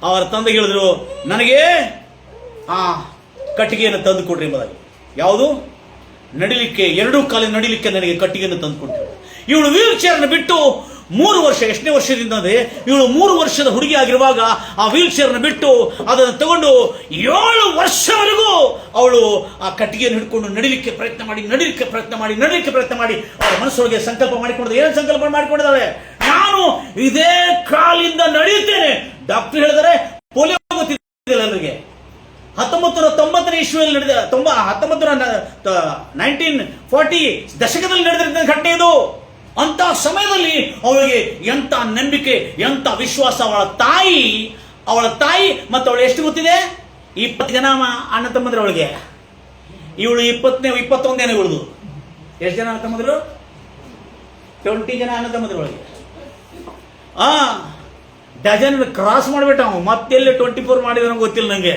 ಅವರ ತಂದೆ ಹೇಳಿದ್ರು, ನನಗೆ ಆ ಕಟ್ಟಿಗೆಯನ್ನು ತಂದು ಕೊಡ್ರಿ ಎಂಬುದಾಗಿ. ಯಾವುದು? ನಡಿಲಿಕ್ಕೆ, 2 ಕಾಲಿನ ನಡಿಲಿಕ್ಕೆ ನನಗೆ ಕಟ್ಟಿಗೆಯನ್ನು ತಂದು ಕೊಡ್ತಾರೆ. ಇವಳು ವೀಲ್ ಚೇರ್ನ ಬಿಟ್ಟು 3 ವರ್ಷ, ಎಷ್ಟನೇ ವರ್ಷದಿಂದ ಅಂದ್ರೆ ಇವಳು 3 ವರ್ಷದ ಹುಡುಗಿ ಆಗಿರುವಾಗ ಆ ವೀಲ್ ಚೇರ್ನ ಬಿಟ್ಟು ಅದನ್ನು ತಗೊಂಡು 7 ವರ್ಷವರೆಗೂ ಅವಳು ಆ ಕಟ್ಟಿಗೆಯನ್ನು ಹಿಡ್ಕೊಂಡು ನಡಿಲಿಕ್ಕೆ ಪ್ರಯತ್ನ ಮಾಡಿ ಅವಳ ಮನಸ್ಸೊಳಗೆ ಸಂಕಲ್ಪ ಮಾಡಿಕೊಂಡಿದ್ದಾಳೆ. ಏನು ಸಂಕಲ್ಪ ಮಾಡಿಕೊಂಡಿದ್ದಾಳೆ? ನಾನು ಇದೇ ಕಾಲಿಂದ ನಡೆಯುತ್ತೇನೆ. ಡಾಕ್ಟರ್ ಹೇಳಿದರೆ ಪೋಲಿಯೋ ಗೊತ್ತಿಲ್ಲ ಎಲ್ಲರಿಗೆ. 1990ನೇ ಇಸ್ವಿಯಲ್ಲಿ ನಡೆದ 1940 ದಶಕದಲ್ಲಿ ನಡೆದಿದ್ದ ಘಟನೆ ಇದು. ಅಂತ ಸಮಯದಲ್ಲಿ ಅವಳಿಗೆ ಎಂತ ನಂಬಿಕೆ, ಎಂತ ವಿಶ್ವಾಸ. ಅವಳ ತಾಯಿ ಮತ್ತು ಅವಳು ಎಷ್ಟು ಗೊತ್ತಿದೆ? 20 ಜನ ಅಣ್ಣ ತಮ್ಮಂದ್ರೆ ಅವಳಿಗೆ. ಇವಳು 21 ಉಳಿದು. ಎಷ್ಟು ಜನ ಅಣ್ಣ ತಮ್ಮಂದ್ರು? 20 ಜನ ಅಣ್ಣ ತಮ್ಮಂದ್ರೆ ಒಳಗೆ. ಡಜನ್ ಕ್ರಾಸ್ ಮಾಡ್ಬಿಟ್ಟ ಅವ. ಮತ್ತೆಲ್ಲಿ 24 ಮಾಡಿದ ಗೊತ್ತಿಲ್ಲ ನಂಗೆ.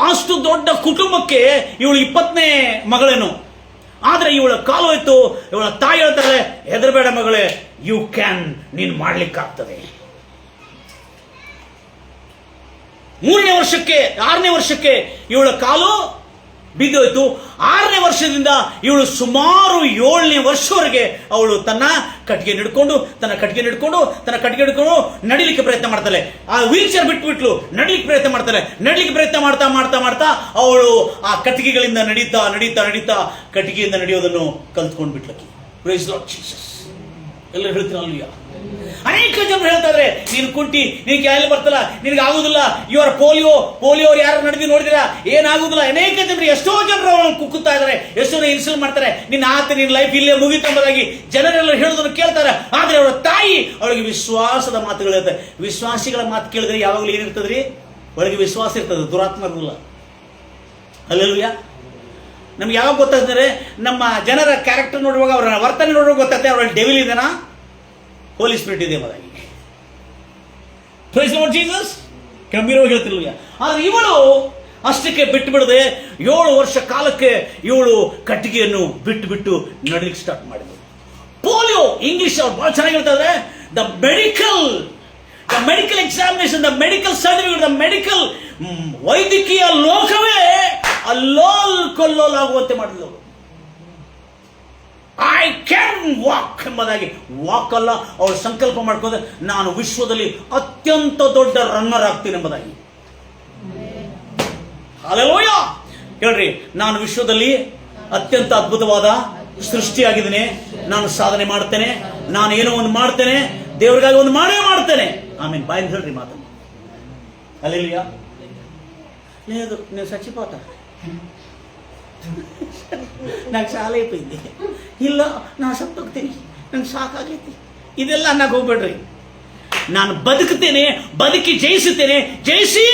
ಅಷ್ಟು ದೊಡ್ಡ ಕುಟುಂಬಕ್ಕೆ ಇವಳು 20ನೇ ಮಗಳೇನು. ಆದ್ರೆ ಇವಳ ಕಾಲು ಹೋಯ್ತು. ಇವಳ ತಾಯಿ ಹೇಳ್ತಾರೆ, ಹೆದರಬೇಡ ಮಗಳೇ, ಯು ಕ್ಯಾನ್, ನೀನು ಮಾಡ್ಲಿಕ್ಕಾಗ್ತದೆ. 6ನೇ ವರ್ಷಕ್ಕೆ ಇವಳ ಕಾಲು ಬಿದ್ದೋಯ್ತು. 6ನೇ ವರ್ಷದಿಂದ ಇವಳು ಸುಮಾರು 7ನೇ ವರ್ಷವರೆಗೆ ಅವಳು ತನ್ನ ಕಟ್ಟಿಗೆ ಹಿಡ್ಕೊಂಡು ನಡಿಲಿಕ್ಕೆ ಪ್ರಯತ್ನ ಮಾಡ್ತಾಳೆ. ಆ ವೀಲ್ ಚೇರ್ ಬಿಟ್ಬಿಟ್ಲು, ನಡಿಲಿಕ್ಕೆ ಪ್ರಯತ್ನ ಮಾಡ್ತಾ ಅವಳು ಆ ಕಟ್ಟಿಗೆಗಳಿಂದ ನಡೀತಾ ಕಟ್ಟಿಗೆಯಿಂದ ನಡೆಯೋದನ್ನು ಕಲ್ತ್ಕೊಂಡು ಬಿಟ್ಲಕ್ಕೆ. Price Lord Jesus. ಎಲ್ಲರೂ ಹೇಳ್ತೀರಲ್ವ? ಅನೇಕ ಜನರು ಹೇಳ್ತಾ ಇದ್ರೆ, ನೀನು ಕುಂಟಿ, ನಿನಗೆ ಕಾಯಿಲೆ ಬರ್ತಲ್ಲ, ನಿನಗೆ ಆಗುದಿಲ್ಲ, ಇವರ ಪೋಲಿಯೋ ಯಾರು ನಡೆದಿ ನೋಡಿದಿರಾ, ಏನಾಗುದಿಲ್ಲ. ಅನೇಕ ಜನರು, ಎಷ್ಟೋ ಜನರು ಅವಳನ್ನು ಕುಕ್ಕುತ್ತಾ ಇದ್ದಾರೆ, ಎಷ್ಟೋ ಇನ್ಸಲ್ಟ್ ಮಾಡ್ತಾರೆ. ನಿನ್ನ ಲೈಫ್ ಇಲ್ಲೇ ಮುಗಿತು ಎಂಬುದಾಗಿ ಜನರೆಲ್ಲ ಹೇಳೋದನ್ನು ಕೇಳ್ತಾರೆ. ಆದ್ರೆ ಅವಳ ತಾಯಿ ಅವಳಿಗೆ ವಿಶ್ವಾಸದ ಮಾತುಗಳು ಇರುತ್ತೆ. ವಿಶ್ವಾಸಿಗಳ ಮಾತು ಕೇಳಿದ್ರೆ ಯಾವಾಗಲೂ ಏನಿರ್ತದ್ರಿ? ಒಳಗೆ ವಿಶ್ವಾಸ ಇರ್ತದೆ, ದುರಾತ್ಮ ಇರಲಿಲ್ಲ. ಹಲ್ಲೆಲೂಯಾ. ನಮ್ಗೆ ಯಾವಾಗ ಗೊತ್ತಾಗ್ತದೆ? ನಮ್ಮ ಜನರ ಕ್ಯಾರೆಕ್ಟರ್ ನೋಡುವಾಗ, ಅವರ ವರ್ತನೆ ನೋಡುವಾಗ ಗೊತ್ತಾಗ್ತದೆ ಅವರಲ್ಲಿ ಡೆವಿಲ್ ಇದೆನಾ, ಹೋಲಿ ಸ್ಪಿರಿಟ್ ಇದೆ ಎಂಬುದಾಗಿ. Praise Lord Jesus. ಗಂಭೀರವಾಗಿ ಹೇಳ್ತಿರ್ಲಿಲ್ಲ. ಆದ್ರೆ ಇವಳು ಅಷ್ಟಕ್ಕೆ ಬಿಟ್ಟು ಬಿಡದೆ 7 ವರ್ಷ ಕಾಲಕ್ಕೆ ಇವಳು ಕಟ್ಟಿಗೆಯನ್ನು ಬಿಟ್ಟು ನಡಲಿಕ್ಕೆ ಸ್ಟಾರ್ಟ್ ಮಾಡಿದ್ರು. ಪೋಲಿಯೋ, ಇಂಗ್ಲಿಷ್ ಅವ್ರು ಬಹಳ ಚೆನ್ನಾಗಿ ಹೇಳ್ತಾರೆ, the medical examination, the medical certificate, the medical ವೈದ್ಯಕೀಯ ಲೋಕವೇ ಕೊಲ್ಲೋಲಾಗುವಂತೆ ಮಾಡಿದ್ರು. ಐ ಕ್ಯಾನ್ ವಾಕ್ ಎಂಬುದಾಗಿ. ವಾಕ್ ಅಲ್ಲ, ಅವಳು ಸಂಕಲ್ಪ ಮಾಡ್ಕೊಂಡ್ರೆ ನಾನು ವಿಶ್ವದಲ್ಲಿ ಅತ್ಯಂತ ದೊಡ್ಡ ರನ್ನರ್ ಆಗ್ತೀನಿ ಎಂಬುದಾಗಿ. ಹಲ್ಲೆಲೂಯಾ. ಹೇಳ್ರಿ, ನಾನು ವಿಶ್ವದಲ್ಲಿ ಅತ್ಯಂತ ಅದ್ಭುತವಾದ ಸೃಷ್ಟಿಯಾಗಿದ್ದೇನೆ, ನಾನು ಸಾಧನೆ ಮಾಡ್ತೇನೆ, ನಾನು ಏನೋ ಒಂದು ಮಾಡ್ತೇನೆ, ದೇವರಿಗಾಗಿ ಒಂದು ಮಾಡೇ ಮಾಡ್ತೇನೆ. ಆಮೇಲೆ ಬಾಯಿಂದ ಹೇಳ್ರಿ ಮಾತನ್ನು. ಹಲ್ಲೆಲೂಯಾ. లేదు, నేను చచ్చిపోతా, నాకు చాలా అయిపోయింది, ಇಲ್ಲ ನಾನು ಸತ್ತೋಗ್ತೀನಿ, ನಂಗೆ ಸಾಕಾಗೈತಿ, ಇದೆಲ್ಲ ಅನ್ನಕ್ಕೆ ಹೋಗ್ಬೇಡ್ರಿ. ನಾನು ಬದುಕುತ್ತೇನೆ, ಬದುಕಿ ಜಯಿಸುತ್ತೇನೆ, ಜಯಿಸಿ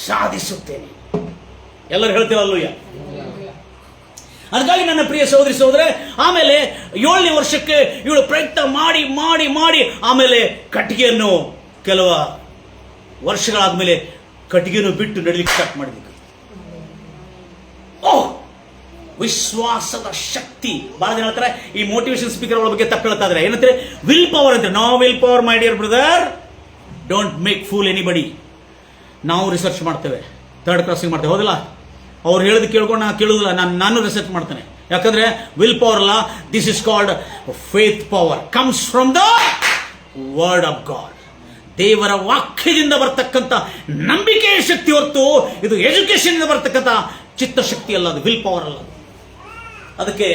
ಸಾಧಿಸುತ್ತೇನೆ. ಎಲ್ಲರೂ ಹೇಳ್ತೀರಲ್ಲೂಯ್ಯ. ಅದಕ್ಕಾಗಿ ನನ್ನ ಪ್ರಿಯ ಸಹೋದರಿ ಸಹೋದರೇ, ಆಮೇಲೆ 7ನೇ ವರ್ಷಕ್ಕೆ ಇವಳು ಪ್ರಯತ್ನ ಮಾಡಿ ಮಾಡಿ ಮಾಡಿ ಆಮೇಲೆ ಕಟ್ಟಿಗೆಯನ್ನು ಕೆಲವು ವರ್ಷಗಳಾದ್ಮೇಲೆ ಕಟ್ಟಿಗೆಯನ್ನು ಬಿಟ್ಟು ನಡಲಿಕ್ಕೆ ಸ್ಟಾರ್ಟ್ ಮಾಡಬೇಕು. ಓಹ್, ವಿಶ್ವಾಸದ ಶಕ್ತಿ. ಬಹಳ ಜನ ಹೇಳ್ತಾರೆ ಈ ಮೋಟಿವೇಶನ್ ಸ್ಪೀಕರ್ ಬಗ್ಗೆ ತಪ್ಪು ಹೇಳ್ತಾ ಇದ್ದಾರೆ. ಏನಂತಾರೆ? ವಿಲ್ ಪವರ್ ಅಂತ. No will power my dear brother, don't make fool anybody. ನಾವು ರಿಸರ್ಚ್ ಮಾಡ್ತೇವೆ, 3rd ಕ್ಲಾಸಿಂಗ್ ಮಾಡ್ತೇವೆ, ಹೌದಲ್ಲ? ಅವ್ರು ಹೇಳಿದ್ ಕೇಳ್ಕೊಂಡು ನಾನು ಕೇಳುದಿಲ್ಲ, ನಾನು ರಿಸರ್ಚ್ ಮಾಡ್ತೇನೆ. ಯಾಕಂದ್ರೆ ವಿಲ್ ಪವರ್ ಅಲ್ಲ, this is called faith power, comes from the word of god. ದೇವರ ವಾಕ್ಯದಿಂದ ಬರ್ತಕ್ಕಂಥ ನಂಬಿಕೆಯ ಶಕ್ತಿ ಹೊರತು ಇದು ಎಜುಕೇಶನ್ ಇಂದ ಬರ್ತಕ್ಕಂಥ ಚಿತ್ತಶಕ್ತಿ ಅಲ್ಲ, ಅದು ವಿಲ್ ಪವರ್ ಅಲ್ಲ. ಅದಕ್ಕೆ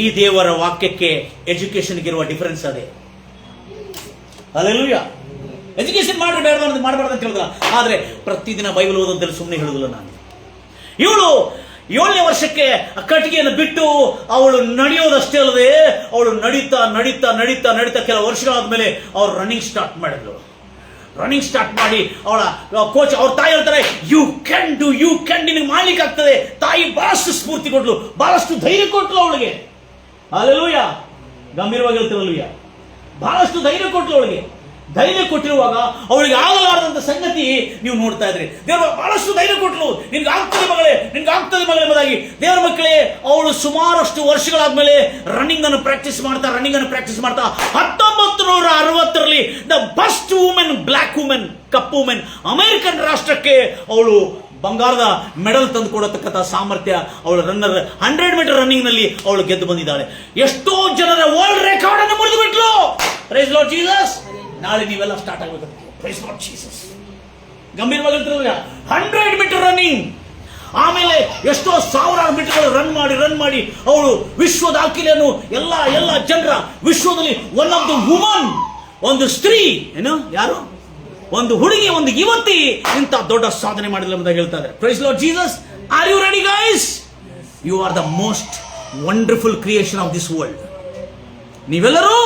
ಈ ದೇವರ ವಾಕ್ಯಕ್ಕೆ ಎಜುಕೇಶನ್ಗಿರುವ ಡಿಫರೆನ್ಸ್ ಅದೇ. ಹಲ್ಲೆಲೂಯಾ. ಎಜುಕೇಶನ್ ಮಾಡಬಾರ್ದು ಅಂತ ಹೇಳಿದ್ರ, ಆದ್ರೆ ಪ್ರತಿದಿನ ಬೈಬಲ್ ಓದೋದ್ರಲ್ಲಿ ಸುಮ್ಮನೆ ಹೇಳುದಿಲ್ಲ ನಾನು. ಇವಳು 7ನೇ ವರ್ಷಕ್ಕೆ ಕಟ್ಟಿಗೆಯನ್ನು ಬಿಟ್ಟು ಅವಳು ನಡೆಯೋದಷ್ಟೇ ಅಲ್ಲದೆ ಅವಳು ನಡೀತಾ ನಡೀತಾ ನಡೀತಾ ನಡೀತಾ ಕೆಲವು ವರ್ಷಗಳಾದ್ಮೇಲೆ ಅವಳು ರನ್ನಿಂಗ್ ಸ್ಟಾರ್ಟ್ ಮಾಡಿದ್ಳು. ರನ್ನಿಂಗ್ ಸ್ಟಾರ್ಟ್ ಮಾಡಿ ಅವಳ ಕೋಚ್, ಅವ್ರ ತಾಯಿ ಹೇಳ್ತಾರೆ, ಯು ಕ್ಯಾನ್, ನಿನಗೆ ಮಾಡ್ಲಿಕ್ಕೆ ಆಗ್ತದೆ. ತಾಯಿ ಬಹಳಷ್ಟು ಸ್ಫೂರ್ತಿ ಕೊಟ್ಲು, ಬಹಳಷ್ಟು ಧೈರ್ಯ ಕೊಟ್ಲು ಅವಳಿಗೆ. ಹಲ್ಲೆಲೂಯಾ. ಗಂಭೀರವಾಗಿ ಹೇಳ್ತಿರಲ್ಲೂಯ್ಯ. ಬಹಳಷ್ಟು ಧೈರ್ಯ ಕೊಟ್ಲು ಅವಳಿಗೆ. ಧೈರ್ಯ ಕೊಟ್ಟಿರುವಾಗ ಅವಳಿಗೆ ಆಗಲಾರದಂತ ಸಂಗತಿ ನೀವು ನೋಡ್ತಾ ಇದ್ರಿ. ದೇವರು ಬಹಳಷ್ಟು ಧೈರ್ಯ ಕೊಟ್ಟಲು, ನಿನ್ಗೆ ಆಗ್ತದೆ ಮಗಳೇ, ನಿನ್ಗೆ ಆಗ್ತದೆ ಮಗಳೇ ಎಂಬುದಾಗಿ. ದೇವರ ಮಕ್ಕಳೇ, ಅವಳು ಸುಮಾರಷ್ಟು ವರ್ಷಗಳಾದ್ಮೇಲೆ ರನ್ನಿಂಗ್ ಅನ್ನು ಪ್ರಾಕ್ಟೀಸ್ ಮಾಡ್ತಾ 1960ರಲ್ಲಿ the best women, black women, ಕಪ್ಪು ವುಮೆನ್, ಅಮೆರಿಕನ್ ರಾಷ್ಟ್ರಕ್ಕೆ ಅವಳು ಬಂಗಾರದ ಮೆಡಲ್ ತಂದು ಕೊಡತಕ್ಕಂಥ ಸಾಮರ್ಥ್ಯ ಅವಳು ರನ್ನರ್ 100 ಮೀಟರ್ ರನ್ನಿಂಗ್ ನಲ್ಲಿ ಅವಳು ಗೆದ್ದು ಬಂದಿದ್ದಾಳೆ. ಎಷ್ಟೋ ಜನರ ವರ್ಲ್ಡ್ ರೆಕಾರ್ಡ್ ಅನ್ನು ಮುರಿದು ಬಿಟ್ಲು. Price Lord Jesus. ನಾಳೆ ನೀವೆಲ್ಲ ಸ್ಟಾರ್ಟ್ ಆಗಬೇಕು. Praise Lord Jesus. ಗಂಭೀರವಾಗಿ 100 ಮೀಟರ್ ರನ್ನಿಂಗ್, ಆಮೇಲೆ ಎಷ್ಟೋ ಸಾವಿರಾರು ಮೀಟರ್ ರನ್ ಮಾಡಿ ಅವಳು ವಿಶ್ವ ದಾಖಲೆಯನ್ನು ಎಲ್ಲ ಜನರ ವಿಶ್ವದಲ್ಲಿ ಒನ್ ಆಫ್ ದ ವುಮನ್, ಒಂದು ಸ್ತ್ರೀ, ಏನು ಯಾರು, ಒಂದು ಹುಡುಗಿ, ಒಂದು ಯುವತಿ ಇಂಥ ದೊಡ್ಡ ಸಾಧನೆ ಮಾಡಿಲ್ಲ ಅಂತ ಹೇಳ್ತಾ ಇದ್ದಾರೆ. Praise Lord Jesus. Are you ready guys? You are the most wonderful creation of this world. ನೀವೆಲ್ಲರೂ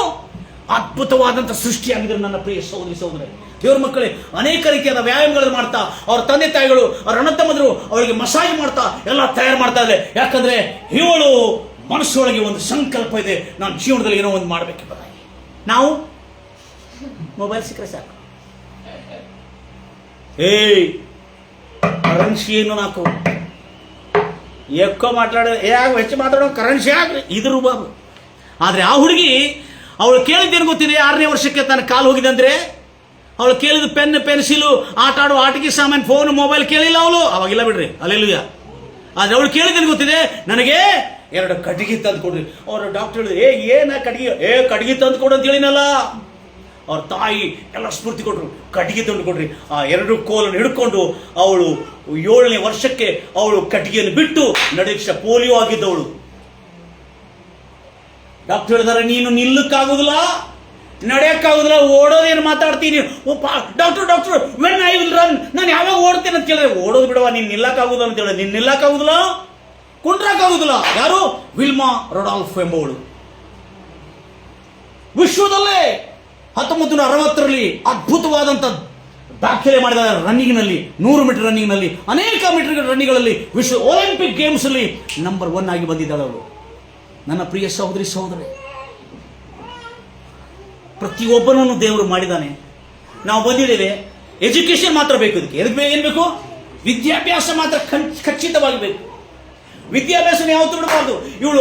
ಅದ್ಭುತವಾದಂಥ ಸೃಷ್ಟಿಯಾಗಿದ್ರು ನನ್ನ ಪ್ರಿಯ ಸಹೋದರಿ ಸಹೋದರೇ. ದೇವರ ಮಕ್ಕಳೇ, ಅನೇಕ ರೀತಿಯಾದ ವ್ಯಾಯಾಮಗಳನ್ನು ಮಾಡ್ತಾ ಅವರ ತಂದೆ ತಾಯಿಗಳು, ಅವರ ಅಣ್ಣ ತಮ್ಮಂದರು ಅವಳಿಗೆ ಮಸಾಜ್ ಮಾಡ್ತಾ ಎಲ್ಲ ತಯಾರು ಮಾಡ್ತಾ ಇದ್ದಾರೆ. ಯಾಕಂದ್ರೆ ಇವಳು ಮನಸ್ಸೊಳಗೆ ಒಂದು ಸಂಕಲ್ಪ ಇದೆ, ನಾನು ಜೀವನದಲ್ಲಿ ಏನೋ ಒಂದು ಮಾಡಬೇಕೆಂಬುದಾಗಿ. ನಾವು ಮೊಬೈಲ್ ಸಿಕ್ಕರೆ ಸಾಕು, ಕರೆನ್ಸಿ ಏನು ನಾಕು ಎಕ್ಕೋ ಹೆಚ್ಚು ಮಾತಾಡೋ ಕರೆನ್ಸಿ ಆಗ್ರಿ ಇದ್ರು ಬಾಬು. ಆದ್ರೆ ಆ ಹುಡುಗಿ, ಅವಳು ಕೇಳಿದ್ದೇನು ಗೊತ್ತಿದೆ? 6ನೇ ವರ್ಷಕ್ಕೆ ತನ್ನ ಕಾಲು ಹೋಗಿದೆ ಅಂದ್ರೆ ಅವಳು ಕೇಳಿದ ಪೆನ್, ಪೆನ್ಸಿಲು, ಆಟ ಆಡುವ ಆಟಿಕೆ ಸಾಮಾನು, ಫೋನ್, ಮೊಬೈಲ್ ಕೇಳಿಲ್ಲ ಅವಳು. ಅವಾಗಿಲ್ಲ ಬಿಡ್ರಿ, ಅಲ್ಲೆಲ್ಲೂಯ್ಯ. ಆದ್ರೆ ಅವಳು ಕೇಳಿದ್ದೇನು ಗೊತ್ತಿದೆ? ನನಗೆ 2 ಕಟ್ಟಿಗೆ ತಂದು ಕೊಡ್ರಿ. ಅವರು ಡಾಕ್ಟರ್ ಹೇಳಿದ್ರು, ಏನ ಕಟ್ಟಿಗೆ? ಕಟ್ಟಿಗೆ ತಂದು ಕೊಡು ಅಂತ ಹೇಳಿನಲ್ಲ. ಅವ್ರ ತಾಯಿ ಎಲ್ಲ ಸ್ಫೂರ್ತಿ ಕೊಟ್ರು, ಕಟ್ಟಿಗೆ ತಂದು ಕೊಡ್ರಿ. ಆ 2 ಕೋಲನ್ನು ಹಿಡ್ಕೊಂಡು ಅವಳು 7ನೇ ವರ್ಷಕ್ಕೆ ಅವಳು ಕಟ್ಟಿಗೆಯನ್ನು ಬಿಟ್ಟು ನಡೆಯಕ್ಕೆ ಪೋಲಿಯೋ ಆಗಿದ್ದವಳು. ಡಾಕ್ಟರ್ ಹೇಳಿದಾರೆ, ನೀನು ನಿಲ್ಲಕ್ಕಾಗುದಿಲ್ಲ, ನಡೆಯಕ್ಕಾಗುದಿಲ್ಲ, ಓಡೋದೇನು ಮಾತಾಡ್ತೀನಿ. Doctor when I will run, ನಾನು ಯಾವಾಗ ಓಡ್ತೇನೆ ಅಂತ ಕೇಳಿದ್ರೆ, ಓಡೋದು ಬಿಡವಾ, ನೀನ್ ನಿಲ್ಲಕ್ಕಾಗುದಿಲ್ಲ ಅಂತ ಹೇಳಿದ್ರೆ, ನೀನ್ ನಿಲ್ಲಕ್ಕಾಗುದಿಲ್ಲ, ಕುಂಡ್ರಕ್ಕಾಗುದಿಲ್ಲ. ಯಾರು? ವಿಲ್ಮಾ ರೊಡಾಲ್ಫ್ ಎಂಬವಳು. ವಿಶ್ವದಲ್ಲೇ 1960ರಲ್ಲಿ ಅದ್ಭುತವಾದಂತ ದಾಖಲೆ ಮಾಡಿದ ರನ್ನಿಂಗ್ ನಲ್ಲಿ, 100 ಮೀಟರ್ ರನ್ನಿಂಗ್ ನಲ್ಲಿ, ಅನೇಕ ಮೀಟರ್ ರನ್ನಿಂಗ್ಗಳಲ್ಲಿ ವಿಶ್ವ ಒಲಿಂಪಿಕ್ ಗೇಮ್ಸ್ ಅಲ್ಲಿ ನಂಬರ್ 1 ಆಗಿ ಬಂದಿದ್ದಾಳೆ ಅವಳು. ನನ್ನ ಪ್ರಿಯ ಸಹೋದರಿ ಸಹೋದರಿ, ಪ್ರತಿಯೊಬ್ಬನನ್ನು ದೇವರು ಮಾಡಿದ್ದಾನೆ. ನಾವು ಬಂದಿದ್ದೇವೆ, ಎಜುಕೇಶನ್ ಮಾತ್ರ ಬೇಕು. ಇದಕ್ಕೆ ಏನ್ ಬೇಕು? ವಿದ್ಯಾಭ್ಯಾಸ ಮಾತ್ರ ಖಚಿತವಾಗಿ ಬೇಕು. ವಿದ್ಯಾಭ್ಯಾಸ ಯಾವತ್ತೂ ಬಿಡಬಾರ್ದು. ಇವಳು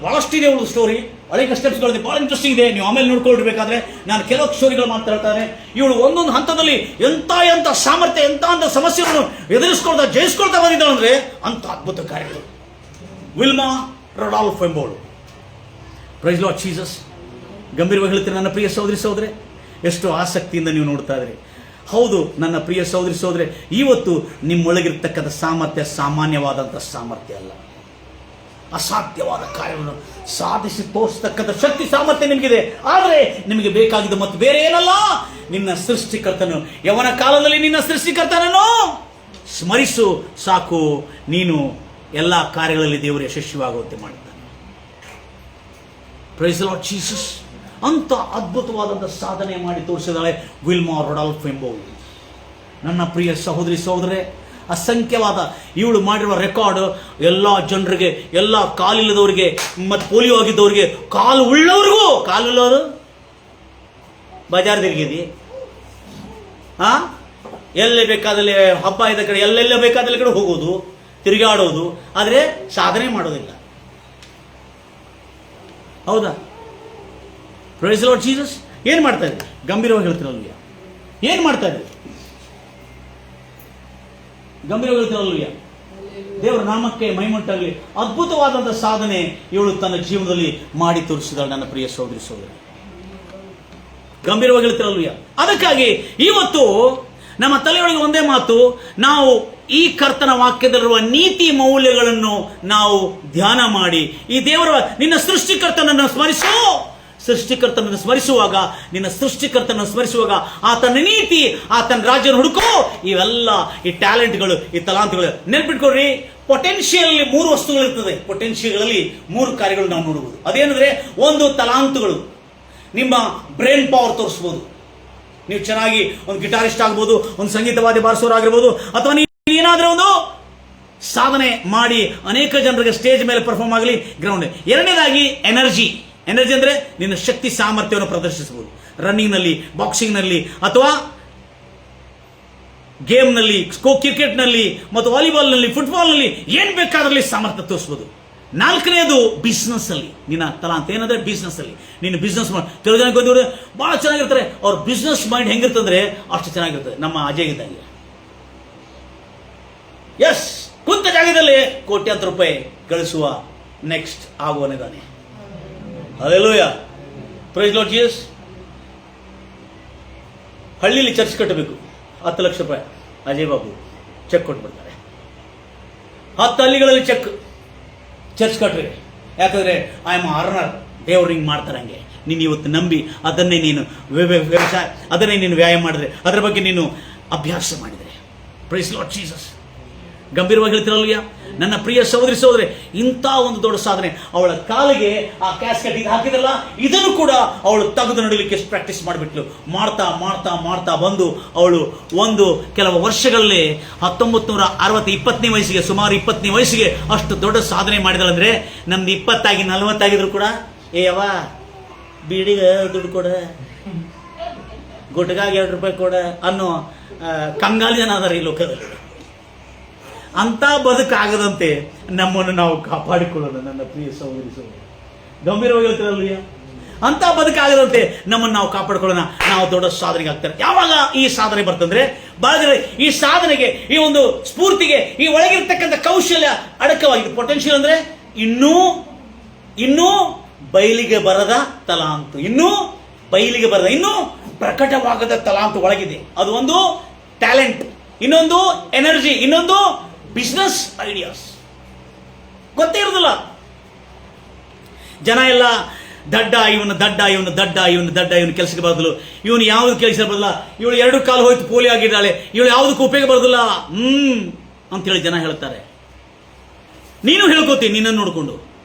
ಬಹಳಷ್ಟು ಇದೆ ಇವಳು ಸ್ಟೋರಿ, ಅನೇಕ ಸ್ಟೆಪ್ಸ್ಗಳಿದೆ, ಬಹಳ ಇಂಟ್ರೆಸ್ಟಿಂಗ್ ಇದೆ. ನೀವು ಆಮೇಲೆ ನೋಡ್ಕೊಳ್ಬೇಕಾದ್ರೆ ನಾನು ಕೆಲವು ಸ್ಟೋರಿಗಳು ಮಾತಾಡ್ತಾನೆ. ಇವಳು ಒಂದೊಂದು ಹಂತದಲ್ಲಿ ಎಂತ ಸಾಮರ್ಥ್ಯ, ಎಂತ ಸಮಸ್ಯೆಗಳನ್ನು ಎದುರಿಸ್ಕೊಳ್ತಾ ಜಯಿಸ್ಕೊಳ್ತಾ ಬಂದಿದ್ದಾಳೆ ಅಂದ್ರೆ ಅಂತ ಅದ್ಭುತ ಕಾರ್ಯಗಳು. ವಿಲ್ಮಾ ರೊಡಾಲ್ಫ್ ಎಂಬವಳು. Praise Lord Jesus. ಗಂಭೀರವಾಗಿ ಹೇಳ್ತೀನಿ ನನ್ನ ಪ್ರಿಯ ಸಹೋದರಿ ಸಹೋದರೇ, ಎಷ್ಟು ಆಸಕ್ತಿಯಿಂದ ನೀವು ನೋಡ್ತಾ ಇದ್ರಿ. ಹೌದು ನನ್ನ ಪ್ರಿಯ ಸಹೋದರಿ ಸಹೋದರೇ, ಇವತ್ತು ನಿಮ್ಮೊಳಗಿರ್ತಕ್ಕಂಥ ಸಾಮರ್ಥ್ಯ ಸಾಮಾನ್ಯವಾದಂಥ ಸಾಮರ್ಥ್ಯ ಅಲ್ಲ. ಅಸಾಧ್ಯವಾದ ಕಾರ್ಯವನ್ನು ಸಾಧಿಸಿ ತೋರಿಸತಕ್ಕಂಥ ಶಕ್ತಿ ಸಾಮರ್ಥ್ಯ ನಿಮಗಿದೆ. ಆದರೆ ನಿಮಗೆ ಬೇಕಾಗಿದ್ದು ಮತ್ತು ಬೇರೆ ಏನಲ್ಲ, ನಿನ್ನ ಸೃಷ್ಟಿಕರ್ತನು. ಯವನ ಕಾಲದಲ್ಲಿ ನಿನ್ನ ಸೃಷ್ಟಿಕರ್ತನನ್ನು ಸ್ಮರಿಸು ಸಾಕು, ನೀನು ಎಲ್ಲ ಕಾರ್ಯಗಳಲ್ಲಿ ದೇವರು ಯಶಸ್ವಿಯಾಗುವಂತೆ ಮಾಡಿದ್ದಾನೆ. Praise the Lord Jesus. ಅಂತ ಅದ್ಭುತವಾದಂಥ ಸಾಧನೆ ಮಾಡಿ ತೋರಿಸಿದಾಳೆ ವಿಲ್ಮಾ ರೊಡಾಲ್ಫ್ ಎಂಬುವಳು. ನನ್ನ ಪ್ರಿಯ ಸಹೋದರಿ ಸಹೋದರೇ, ಅಸಂಖ್ಯವಾದ ಇವಳು ಮಾಡಿರುವ ರೆಕಾರ್ಡ್ ಎಲ್ಲ ಜನರಿಗೆ, ಎಲ್ಲ ಕಾಲಿಲ್ಲದವರಿಗೆ ಮತ್ತು ಪೋಲಿಯೋ ಆಗಿದ್ದವರಿಗೆ, ಕಾಲು ಉಳ್ಳವ್ರಿಗೂ, ಕಾಲಿಲ್ಲವರು ಬಜಾರ್ ತಿರುಗಿದಿ, ಎಲ್ಲೇ ಬೇಕಾದಲ್ಲಿ ಹಬ್ಬ ಇದ್ದ ಕಡೆ ಎಲ್ಲೆಲ್ಲ ಬೇಕಾದಲ್ಲಿ ಕಡೆ ಹೋಗೋದು, ತಿರುಗಾಡೋದು, ಆದರೆ ಸಾಧನೆ ಮಾಡೋದಿಲ್ಲ. ಹೌದಾ? Praise Lord Jesus. ಏನು ಮಾಡ್ತಾ ಇದ್ರಿ? ಗಂಭೀರವಾಗಿ ಹೇಳ್ತಿರಲ್ವಿಯ? ಏನು ಮಾಡ್ತಾ ಇದ್ರಿ? ಗಂಭೀರವಾಗಿ ಹೇಳ್ತಿರಲ್ವಿಯ? ದೇವರ ನಾಮಕ್ಕೆ ಮಹಿಮುಂಟಾಗಲಿ. ಅದ್ಭುತವಾದಂಥ ಸಾಧನೆ ಇವಳು ತನ್ನ ಜೀವನದಲ್ಲಿ ಮಾಡಿ ತೋರಿಸಿದಳು ನನ್ನ ಪ್ರಿಯ ಸಹೋದರಿ ಸಹೋದರಿ. ಗಂಭೀರವಾಗಿ ಹೇಳ್ತಿರಲ್ವಿಯ? ಅದಕ್ಕಾಗಿ ಇವತ್ತು ನಮ್ಮ ತಲೆಯೊಳಗೆ ಒಂದೇ ಮಾತು, ನಾವು ಈ ಕರ್ತನ ವಾಕ್ಯದಲ್ಲಿರುವ ನೀತಿ ಮೌಲ್ಯಗಳನ್ನು ನಾವು ಧ್ಯಾನ ಮಾಡಿ ಈ ದೇವರ, ನಿನ್ನ ಸೃಷ್ಟಿಕರ್ತನನ್ನು ಸ್ಮರಿಸು. ಸೃಷ್ಟಿಕರ್ತನನ್ನು ಸ್ಮರಿಸುವಾಗ, ನಿನ್ನ ಸೃಷ್ಟಿಕರ್ತನನ್ನು ಸ್ಮರಿಸುವಾಗ ಆತನ ನೀತಿ, ಆತನ ರಾಜ್ಯನ ಹುಡುಕೋ. ಇವೆಲ್ಲ ಈ ಟ್ಯಾಲೆಂಟ್ಗಳು, ಈ ತಲಾಂತಗಳು ನೆನ್ಪಿಟ್ಕೊಡ್ರಿ. ಪೊಟೆನ್ಷಿಯಲ್ 3 ವಸ್ತುಗಳಿರ್ತದೆ. ಪೊಟೆನ್ಷಿಯಲ್ಗಳಲ್ಲಿ 3 ಕಾರ್ಯಗಳು ನಾವು ನೋಡಬಹುದು. ಅದೇನಂದ್ರೆ, ಒಂದು ತಲಾಂತಗಳು, ನಿಮ್ಮ ಬ್ರೈನ್ ಪವರ್ ತೋರಿಸ್ಬೋದು. ನೀವು ಚೆನ್ನಾಗಿ ಒಂದು ಗಿಟಾರಿಸ್ಟ್ ಆಗ್ಬೋದು, ಒಂದು ಸಂಗೀತವಾದಿ ಬಾರಿಸೋರಾಗಿರ್ಬೋದು, ಅಥವಾ ನೀವು ಏನಾದರೂ ಒಂದು ಸಾಧನೆ ಮಾಡಿ ಅನೇಕ ಜನರಿಗೆ ಸ್ಟೇಜ್ ಮೇಲೆ ಪರ್ಫಾರ್ಮ್ ಆಗಲಿ, ಗ್ರೌಂಡ್. ಎರಡನೇದಾಗಿ ಎನರ್ಜಿ. ಎನರ್ಜಿ ಅಂದ್ರೆ ನಿನ್ನ ಶಕ್ತಿ ಸಾಮರ್ಥ್ಯವನ್ನು ಪ್ರದರ್ಶಿಸಬಹುದು. ರನ್ನಿಂಗ್ನಲ್ಲಿ, ಬಾಕ್ಸಿಂಗ್ನಲ್ಲಿ, ಅಥವಾ ಗೇಮ್ನಲ್ಲಿ, ಕ್ರಿಕೆಟ್ನಲ್ಲಿ ಮತ್ತು ವಾಲಿಬಾಲ್ನಲ್ಲಿ, ಫುಟ್ಬಾಲ್ನಲ್ಲಿ ಏನ್ ಬೇಕಾದ್ರಲ್ಲಿ ಸಾಮರ್ಥ್ಯ ತೋರಿಸಬಹುದು. 4ನೇದು ಬಿಸ್ನೆಸ್ ಅಲ್ಲಿ. ನಿನ್ನ ತಲಾಂತ ಏನಂದ್ರೆ ಬಿಸ್ನೆಸ್ ಅಲ್ಲಿ ನೀನು ಬಿಸ್ನೆಸ್ ಮಾಡಿ. ಕೆಲವು ಜನ ಗೊತ್ತಿದ್ರೆ ಬಹಳ ಚೆನ್ನಾಗಿರ್ತಾರೆ, ಅವ್ರ ಬಿಸ್ನೆಸ್ ಮೈಂಡ್ ಹೆಂಗಿರ್ತಂದ್ರೆ ಅಷ್ಟು ಚೆನ್ನಾಗಿರ್ತದೆ. ನಮ್ಮ ಅಜಯ್ ಇದ್ದಂಗೆ, ಎಸ್, ಕುಂತ ಜಾಗದಲ್ಲಿ ಕೋಟ್ಯಾಂತರ ರೂಪಾಯಿ ಗಳಿಸುವ ನೆಕ್ಸ್ಟ್ ಆಗುವನಿದ್ದಾನೆ. Hallelujah, praise Lord Jesus. ಹಳ್ಳಿಲಿ ಚರ್ಚ್ ಕಟ್ಟಬೇಕು, 10 ಲಕ್ಷ ರೂಪಾಯಿ ಅಜಯ್ ಬಾಬು ಚೆಕ್ ಕೊಟ್ಬಿಡ್ತಾರೆ. 10 ಹಳ್ಳಿಗಳಲ್ಲಿ ಚರ್ಚ್ ಕಟ್ರಿ. ಯಾಕಂದ್ರೆ ಐ ಆಮ್ ಆರ್ನರ್, ದೇವ್ರು ಹಿಂಗೆ ಮಾಡ್ತಾರೆ. ಹಂಗೆ ನೀನು ಇವತ್ತು ನಂಬಿ ಅದನ್ನೇ ನೀನು ವ್ಯವಸಾಯ, ಅದನ್ನೇ ನೀನು ವ್ಯಾಯಾಮ ಮಾಡಿದ್ರೆ, ಅದರ ಬಗ್ಗೆ ನೀನು ಅಭ್ಯಾಸ ಮಾಡಿದರೆ, ಪ್ರೈಸ್ ಲಾರ್ಡ್ ಜೀಸಸ್. ಗಂಭೀರವಾಗಿ ಹೇಳ್ತಿರಲ್ವಯ್ಯ ನನ್ನ ಪ್ರಿಯ ಸಹೋದರಿ ಸಹೋದರಿ, ಇಂಥ ಒಂದು ದೊಡ್ಡ ಸಾಧನೆ. ಅವಳ ಕಾಲಿಗೆ ಆ ಕ್ಯಾಸ್ಕೆಟ್ ಇದು ಹಾಕಿದಲ್ಲ, ಇದನ್ನು ಕೂಡ ಅವಳು ತೆಗೆದು ನಡೀಲಿಕ್ಕೆ ಎಷ್ಟು ಪ್ರಾಕ್ಟೀಸ್ ಮಾಡಿಬಿಟ್ಲು. ಮಾಡ್ತಾ ಮಾಡ್ತಾ ಮಾಡ್ತಾ ಬಂದು ಅವಳು ಕೆಲವು ವರ್ಷಗಳಲ್ಲಿ 1960, 20ನೇ ವಯಸ್ಸಿಗೆ, ಸುಮಾರು 20ನೇ ವಯಸ್ಸಿಗೆ ಅಷ್ಟು ದೊಡ್ಡ ಸಾಧನೆ ಮಾಡಿದಳಂದ್ರೆ, ನಮ್ದು 20 ಆಗಿ 40 ಆಗಿದ್ರು ಕೂಡ ಯವ ಬೀಡಿಗೆ ದುಡ್ಡು ಕೊಡ, ಗುಟ್ಗಾಗಿ 2 ರೂಪಾಯಿ ಕೊಡ ಅನ್ನೋ ಕಂಗಾಲಿ ಜನ ಅದಾರ ಈ ಲೋಕದಲ್ಲಿ. ಅಂತ ಬದುಕಾಗದಂತೆ ನಮ್ಮನ್ನು ನಾವು ಕಾಪಾಡಿಕೊಳ್ಳೋಣ ನನ್ನ ಪ್ರಿಯ ಸಹೋದರಿ ಸಹೋದರಿ. ಗಂಭೀರವಾಗಿ ಹೇಳ್ತಿರಲ್ವಯ್ಯ? ಅಂತ ಬದುಕಾಗದಂತೆ ನಮ್ಮನ್ನು ನಾವು ಕಾಪಾಡಿಕೊಳ್ಳೋಣ. ನಾವು ದೊಡ್ಡ ಸಾಧನೆಗೆ ಆಗ್ತಾರೆ. ಯಾವಾಗ ಈ ಸಾಧನೆ ಬರ್ತಂದ್ರೆ, ಈ ಸಾಧನೆಗೆ, ಈ ಒಂದು ಸ್ಫೂರ್ತಿಗೆ, ಈ ಒಳಗಿರ್ತಕ್ಕಂಥ ಕೌಶಲ್ಯ ಅಡಕವಾಗಿದೆ. ಪೊಟೆನ್ಷಿಯಲ್ ಅಂದ್ರೆ ಇನ್ನೂ ಬಯಲಿಗೆ ಬರದ ತಲಾಂತು, ಇನ್ನೂ ಬಯಲಿಗೆ ಬರದ, ಇನ್ನೂ ಪ್ರಕಟವಾಗದ ತಲಾಂತು ಒಳಗಿದೆ. ಅದು ಒಂದು ಟ್ಯಾಲೆಂಟ್, ಇನ್ನೊಂದು ಎನರ್ಜಿ, ಇನ್ನೊಂದು ಬಿಸ್ನೆಸ್ ಐಡಿಯಾಸ್. ಗೊತ್ತೇ ಇರೋದಿಲ್ಲ. ಜನ ಎಲ್ಲ ದಡ್ಡ, ಇವನು ದಡ್ಡ, ಇವನು ದಡ್ಡ, ಇವನು ದಡ್ಡ, ಇವನು ಕೆಲಸಕ್ಕೆ ಬರೋದಿಲ್ಲ, ಇವನು ಯಾವ್ದು ಕೆಲಸ ಬರೋದಿಲ್ಲ, ಇವಳು 2 ಕಾಲು ಹೋಯ್ತು ಪೋಲಿಯೋ ಆಗಿದ್ದಾಳೆ, ಇವಳು ಯಾವುದಕ್ಕೂ ಉಪಯೋಗ ಬರೋದಿಲ್ಲ ಅಂತೇಳಿ ಜನ ಹೇಳ್ತಾರೆ. ನೀನು ಹೇಳ್ಕೋತೀನಿ ನಿನ್ನನ್ನು ನೋಡಿಕೊಂಡು,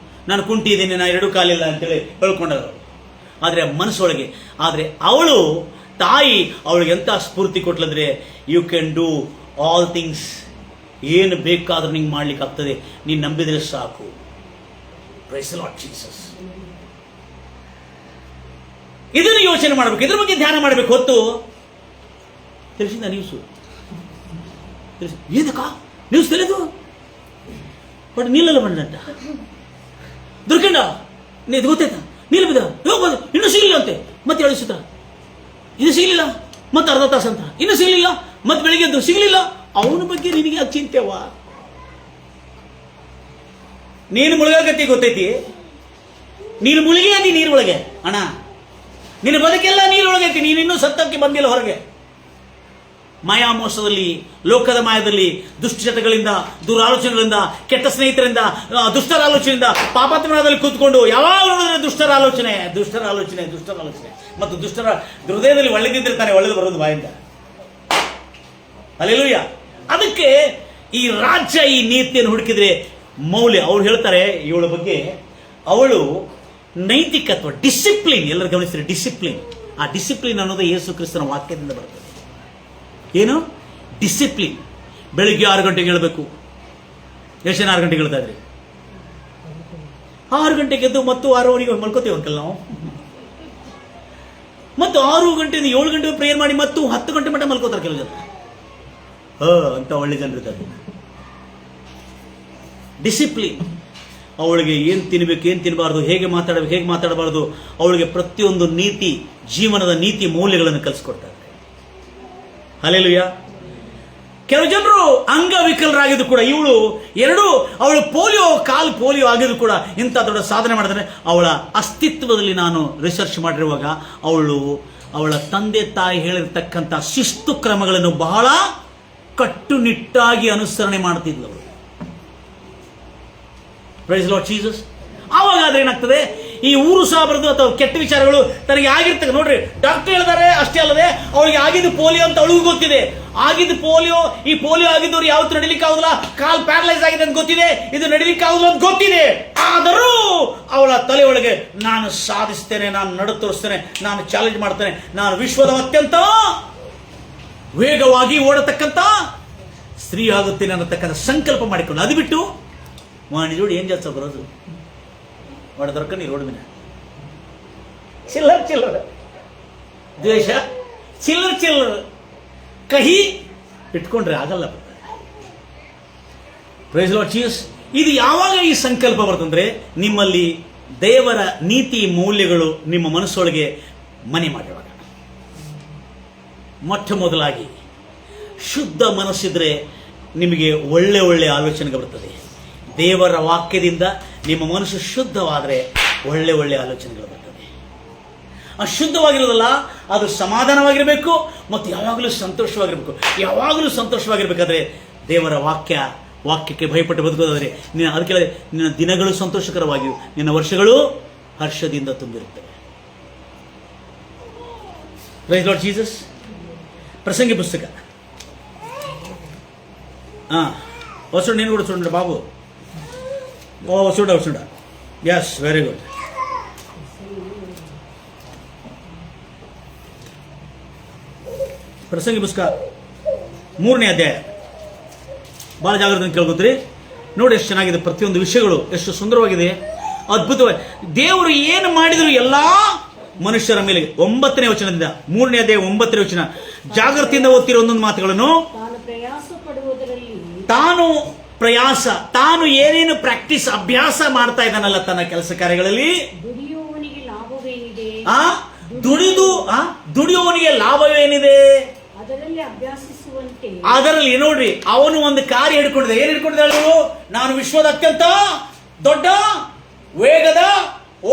ನಾನು ಕುಂಟಿ ಇದ್ದೀನಿ, ನಾನು 2 ಕಾಲಿಲ್ಲ ಅಂತೇಳಿ ಹೇಳ್ಕೊಂಡಾಗ. ಆದರೆ ಮನಸ್ಸೊಳಗೆ, ಆದರೆ ಅವಳು ತಾಯಿ ಅವಳಿಗೆ ಎಂತ ಸ್ಫೂರ್ತಿ ಕೊಟ್ಲಂದ್ರೆ, you can do all things, ಏನು ಬೇಕಾದ್ರೂ ನಿಂಗೆ ಮಾಡ್ಲಿಕ್ಕೆ ಆಗ್ತದೆ, ನೀನು ನಂಬಿದ್ರೆ ಸಾಕು. Praise the Lord Jesus. ಇದನ್ನು ಯೋಚನೆ ಮಾಡಬೇಕು, ಇದ್ರ ಬಗ್ಗೆ ಧ್ಯಾನ ಮಾಡಬೇಕು. ಹೊತ್ತು ತಿಳಿಸಿದ ನ್ಯೂಸು ಏನಕ್ಕ ನ್ಯೂಸ್ ತಿಳಿದು ಬಟ್ ನೀಲಲ್ಲ ಬಂದಂಟ ದುರ್ಗಂಡ ಇದು ಗೊತ್ತಾಯ್ತಾ, ನೀಲ ಬಿದ್ದ ಹೋಗ್ಬೋದು, ಇನ್ನೂ ಸಿಗಲಿಲ್ಲ ಅಂತೆ, ಮತ್ತೆ 2 ಸುತ್ತ ಇದು ಸಿಗಲಿಲ್ಲ, ಮತ್ತೆ ಅರ್ಧ ತಾಸು ಅಂತ ಇನ್ನೂ ಸಿಗಲಿಲ್ಲ, ಮತ್ತೆ ಬೆಳಿಗ್ಗೆ ಎದ್ದು ಸಿಗಲಿಲ್ಲ. ಅವನ ಬಗ್ಗೆ ನಿನಗೆ ಯಾಕೆ ಚಿಂತೆವಾ? ನೀನು ಮುಳುಗತಿ ಗೊತ್ತೈತಿ, ನೀನು ಮುಳುಗಿ ಅದಿ ನೀರೊಳಗೆ ಅಣ್ಣ, ನಿನ್ನ ಬದುಕೆಲ್ಲ ನೀರೊಳಗೈತಿ, ನೀನಿನ್ನೂ ಸತ್ತಕ್ಕೆ ಬಂದಿಲ್ಲ ಹೊರಗೆ. ಮಾಯಾಮೋಸದಲ್ಲಿ, ಲೋಕದ ಮಾಯದಲ್ಲಿ, ದುಷ್ಟಚಟಗಳಿಂದ, ದುರಾಲೋಚನೆಗಳಿಂದ, ಕೆಟ್ಟ ಸ್ನೇಹಿತರಿಂದ, ದುಷ್ಟರ ಆಲೋಚನೆಯಿಂದ, ಪಾಪಾತ್ಮದಲ್ಲಿ ಕೂತ್ಕೊಂಡು ಯಾವಾಗ ನೋಡಿದ್ರೆ ದುಷ್ಟರ ಆಲೋಚನೆ ಮತ್ತು ದುಷ್ಟರ ಹೃದಯದಲ್ಲಿ ಒಳ್ಳೆದಿದ್ರೆ ತಾನೆ ಒಳ್ಳೆದು ಬರೋದು ಬಾಯಿಂದ. ಹಲ್ಲೆಲೂಯ. ಅದಕ್ಕೆ ಈ ರಾಜ್ಯ ಈ ನೀತಿಯನ್ನು ಹುಡುಕಿದ್ರೆ ಮೌಲ್ಯ. ಅವ್ರು ಹೇಳ್ತಾರೆ ಇವಳ ಬಗ್ಗೆ, ಅವಳು ನೈತಿಕತ್ವ, ಡಿಸಿಪ್ಲಿನ್. ಎಲ್ಲರೂ ಗಮನಿಸ್ತಾರೆ ಡಿಸಿಪ್ಲಿನ್. ಆ ಡಿಸಿಪ್ಲಿನ್ ಅನ್ನೋದು ಯೇಸು ಕ್ರಿಸ್ತನ ವಾಕ್ಯದಿಂದ ಬರ್ತದೆ. ಏನು ಡಿಸಿಪ್ಲಿನ್? ಬೆಳಿಗ್ಗೆ 6 ಗಂಟೆಗೆ ಹೇಳಬೇಕು. ಎಷ್ಟು 6 ಗಂಟೆಗೆ ಹೇಳ್ತಾ ಇದ್ರಿ? 6 ಗಂಟೆಗೆ ಎದ್ದು ಮತ್ತು 6:15 ಮಲ್ಕೋತೀವಿ ಅಂಕಲ್ ನಾವು. ಮತ್ತು 6 ಗಂಟೆಯಿಂದ 7 ಗಂಟೆಗೆ ಪ್ರೇಯರ್ ಮಾಡಿ ಮತ್ತು 10 ಗಂಟೆ ಮಟ್ಟ ಮಲ್ಕೋತಾರೆ ಕೆಲವು ಜನ. ಅಂತ ಒಳ್ಳೆ ಜನರಿದ್ದಾರೆ. ಡಿಸಿಪ್ಲಿನ್. ಅವಳಿಗೆ ಏನು ತಿನ್ನಬೇಕು, ಏನು ತಿನ್ನಬಾರ್ದು, ಹೇಗೆ ಮಾತಾಡಬೇಕು, ಹೇಗೆ ಮಾತಾಡಬಾರ್ದು, ಅವಳಿಗೆ ಪ್ರತಿಯೊಂದು ನೀತಿ, ಜೀವನದ ನೀತಿ ಮೌಲ್ಯಗಳನ್ನು ಕಲಿಸ್ಕೊಡ್ತಾರೆ. ಹಲ್ಲೆಲೂಯಾ. ಕೆಲವು ಜನರು ಅಂಗವಿಕಲರಾಗಿದ್ದು ಕೂಡ ಅವಳು ಕಾಲು ಪೋಲಿಯೋ ಆಗಿದ್ರು ಕೂಡ ಇಂಥ ದೊಡ್ಡ ಸಾಧನೆ ಮಾಡಿದ್ರೆ ಅವಳ ಅಸ್ತಿತ್ವದಲ್ಲಿ ನಾನು ರಿಸರ್ಚ್ ಮಾಡಿರುವಾಗ ಅವಳ ತಂದೆ ತಾಯಿ ಹೇಳಿರ್ತಕ್ಕಂಥ ಶಿಸ್ತು ಕ್ರಮಗಳನ್ನು ಬಹಳ ಕಟ್ಟುನಿಟ್ಟಾಗಿ ಅನುಸರಣೆ ಮಾಡ್ತಿದ್ಲು. Price Lord Jesus. ಆವಾಗ ಆದ್ರೆ ಏನಾಗ್ತದೆ, ಈ ಊರು ಸಾಬರದು ಅಥವಾ ಕೆಟ್ಟ ವಿಚಾರಗಳು ತನಗೆ ಆಗಿರ್ತಕ್ಕ. ನೋಡ್ರಿ, ಡಾಕ್ಟರ್ ಹೇಳಿದಾರೆ ಅಷ್ಟೇ ಅಲ್ಲದೆ ಅವಳಿಗೆ ಆಗಿದ್ದು ಪೋಲಿಯೋ ಅಂತ ಅವಳಿಗೂ ಗೊತ್ತಿದೆ. ಆಗಿದ್ದು ಈ ಪೋಲಿಯೋ ಆಗಿದ್ದವ್ರು ಯಾವತ್ತು ನಡಿಲಿಕ್ಕೆ ಆಗುದಿಲ್ಲ, ಕಾಲ್ ಪ್ಯಾರಲೈಸ್ ಆಗಿದೆ ಅಂತ ಗೊತ್ತಿದೆ, ಇದು ನಡಿಲಿಕ್ಕೆ ಆಗುದಿಲ್ಲ ಅಂತ ಗೊತ್ತಿದೆ. ಆದರೂ ಅವಳ ತಲೆ ಒಳಗೆ ನಾನು ಸಾಧಿಸ್ತೇನೆ, ನಾನು ನಡು ತೋರಿಸ್ತೇನೆ, ನಾನು ಚಾಲೆಂಜ್ ಮಾಡ್ತೇನೆ, ನಾನು ವಿಶ್ವದ ಅತ್ಯಂತ ವೇಗವಾಗಿ ಓಡತಕ್ಕಂತ ಸ್ತ್ರೀ ಆಗುತ್ತೇನೆ ಅನ್ನತಕ್ಕಂಥ ಸಂಕಲ್ಪ ಮಾಡಿಕೊಂಡು, ಅದು ಬಿಟ್ಟು ನಿಜೋಡಿ ಏನ್ ಜಾಸ್ತಿ ಬರೋದು ಹೊಡೆದರ್ಕ ನೀರು ರೋಡ್ ಮೇಲೆ ಚಿಲ್ಲರ್ ದ್ವೇಷ, ಚಿಲ್ಲರ್ ಕಹಿ ಇಟ್ಕೊಂಡ್ರೆ ಆಗಲ್ಲ. Praise Lord Jesus. ಇದು ಯಾವಾಗ ಈ ಸಂಕಲ್ಪ ಬರ್ತಂದ್ರೆ, ನಿಮ್ಮಲ್ಲಿ ದೇವರ ನೀತಿ ಮೌಲ್ಯಗಳು ನಿಮ್ಮ ಮನಸ್ಸೊಳಗೆ ಮನೆ ಮಾಡಿರುವಾಗ. ಮೊಟ್ಟ ಮೊದಲಾಗಿ ಶುದ್ಧ ಮನಸ್ಸಿದ್ರೆ ನಿಮಗೆ ಒಳ್ಳೆ ಆಲೋಚನೆಗೆ ಬರ್ತದೆ. ದೇವರ ವಾಕ್ಯದಿಂದ ನಿಮ್ಮ ಮನಸ್ಸು ಶುದ್ಧವಾದರೆ ಒಳ್ಳೆ ಆಲೋಚನೆಗಳು ಬರ್ತದೆ. ಅಶುದ್ಧವಾಗಿರೋದಲ್ಲ, ಅದು ಸಮಾಧಾನವಾಗಿರಬೇಕು ಮತ್ತು ಯಾವಾಗಲೂ ಸಂತೋಷವಾಗಿರ್ಬೇಕಾದ್ರೆ ದೇವರ ವಾಕ್ಯಕ್ಕೆ ಭಯಪಟ್ಟು ಬದುಕೋದಾದ್ರೆ ಅದಕ್ಕೆ ನಿನ್ನ ದಿನಗಳು ಸಂತೋಷಕರವಾಗಿಯೂ ನಿನ್ನ ವರ್ಷಗಳು ಹರ್ಷದಿಂದ ತುಂಬಿರುತ್ತವೆ. Price Lord Jesus. ಪ್ರಸಂಗಿ ಪುಸ್ತಕ ಹೊಸು ನೀನು ಕೂಡ చూడండి ಬಾಬು. చూడ ಎಸ್, ವೆರಿ ಗುಡ್. ಪ್ರಸಂಗಿ ಪುಸ್ತಕ 3ನೇ ಅಧ್ಯಾಯ. ಬಹಳ ಜಾಗ್ರತೆ ಕೇಳ್ಕೊತೀರಿ. ನೋಡಿ ಎಷ್ಟು ಚೆನ್ನಾಗಿದೆ, ಪ್ರತಿಯೊಂದು ವಿಷಯಗಳು ಎಷ್ಟು ಸುಂದರವಾಗಿದೆ, ಅದ್ಭುತವಾಗಿ. ದೇವರು ಏನು ಮಾಡಿದ್ರು ಎಲ್ಲಾ ಮನುಷ್ಯರ ಮೇಲೆ. 9ನೇ ವಚನದಿಂದ 3ನೇ ಅಧ್ಯಾಯ 9ನೇ ವಚನ. ಜಾಗೃತಿಯಿಂದ ಓದ್ತಿರೋ ಒಂದೊಂದು ಮಾತುಗಳನ್ನು. ತಾನು ಏನೇನು ಅಭ್ಯಾಸ ಮಾಡ್ತಾ ಇದ್ದಾನಲ್ಲ ತನ್ನ ಕೆಲಸ ಕಾರ್ಯಗಳಲ್ಲಿ, ದುಡಿಯುವವನಿಗೆ ಲಾಭವೇನಿದೆ ಅದರಲ್ಲಿ. ನೋಡ್ರಿ, ಅವನು ಒಂದು ಕಾರ್ಯ ಹಿಡ್ಕೊಂಡಿದ್ದ. ಏನ್ ಹಿಡ್ಕೊಂಡಿದ್ದಾಳು? ನಾನು ವಿಶ್ವದ ಅತ್ಯಂತ ದೊಡ್ಡ ವೇಗದ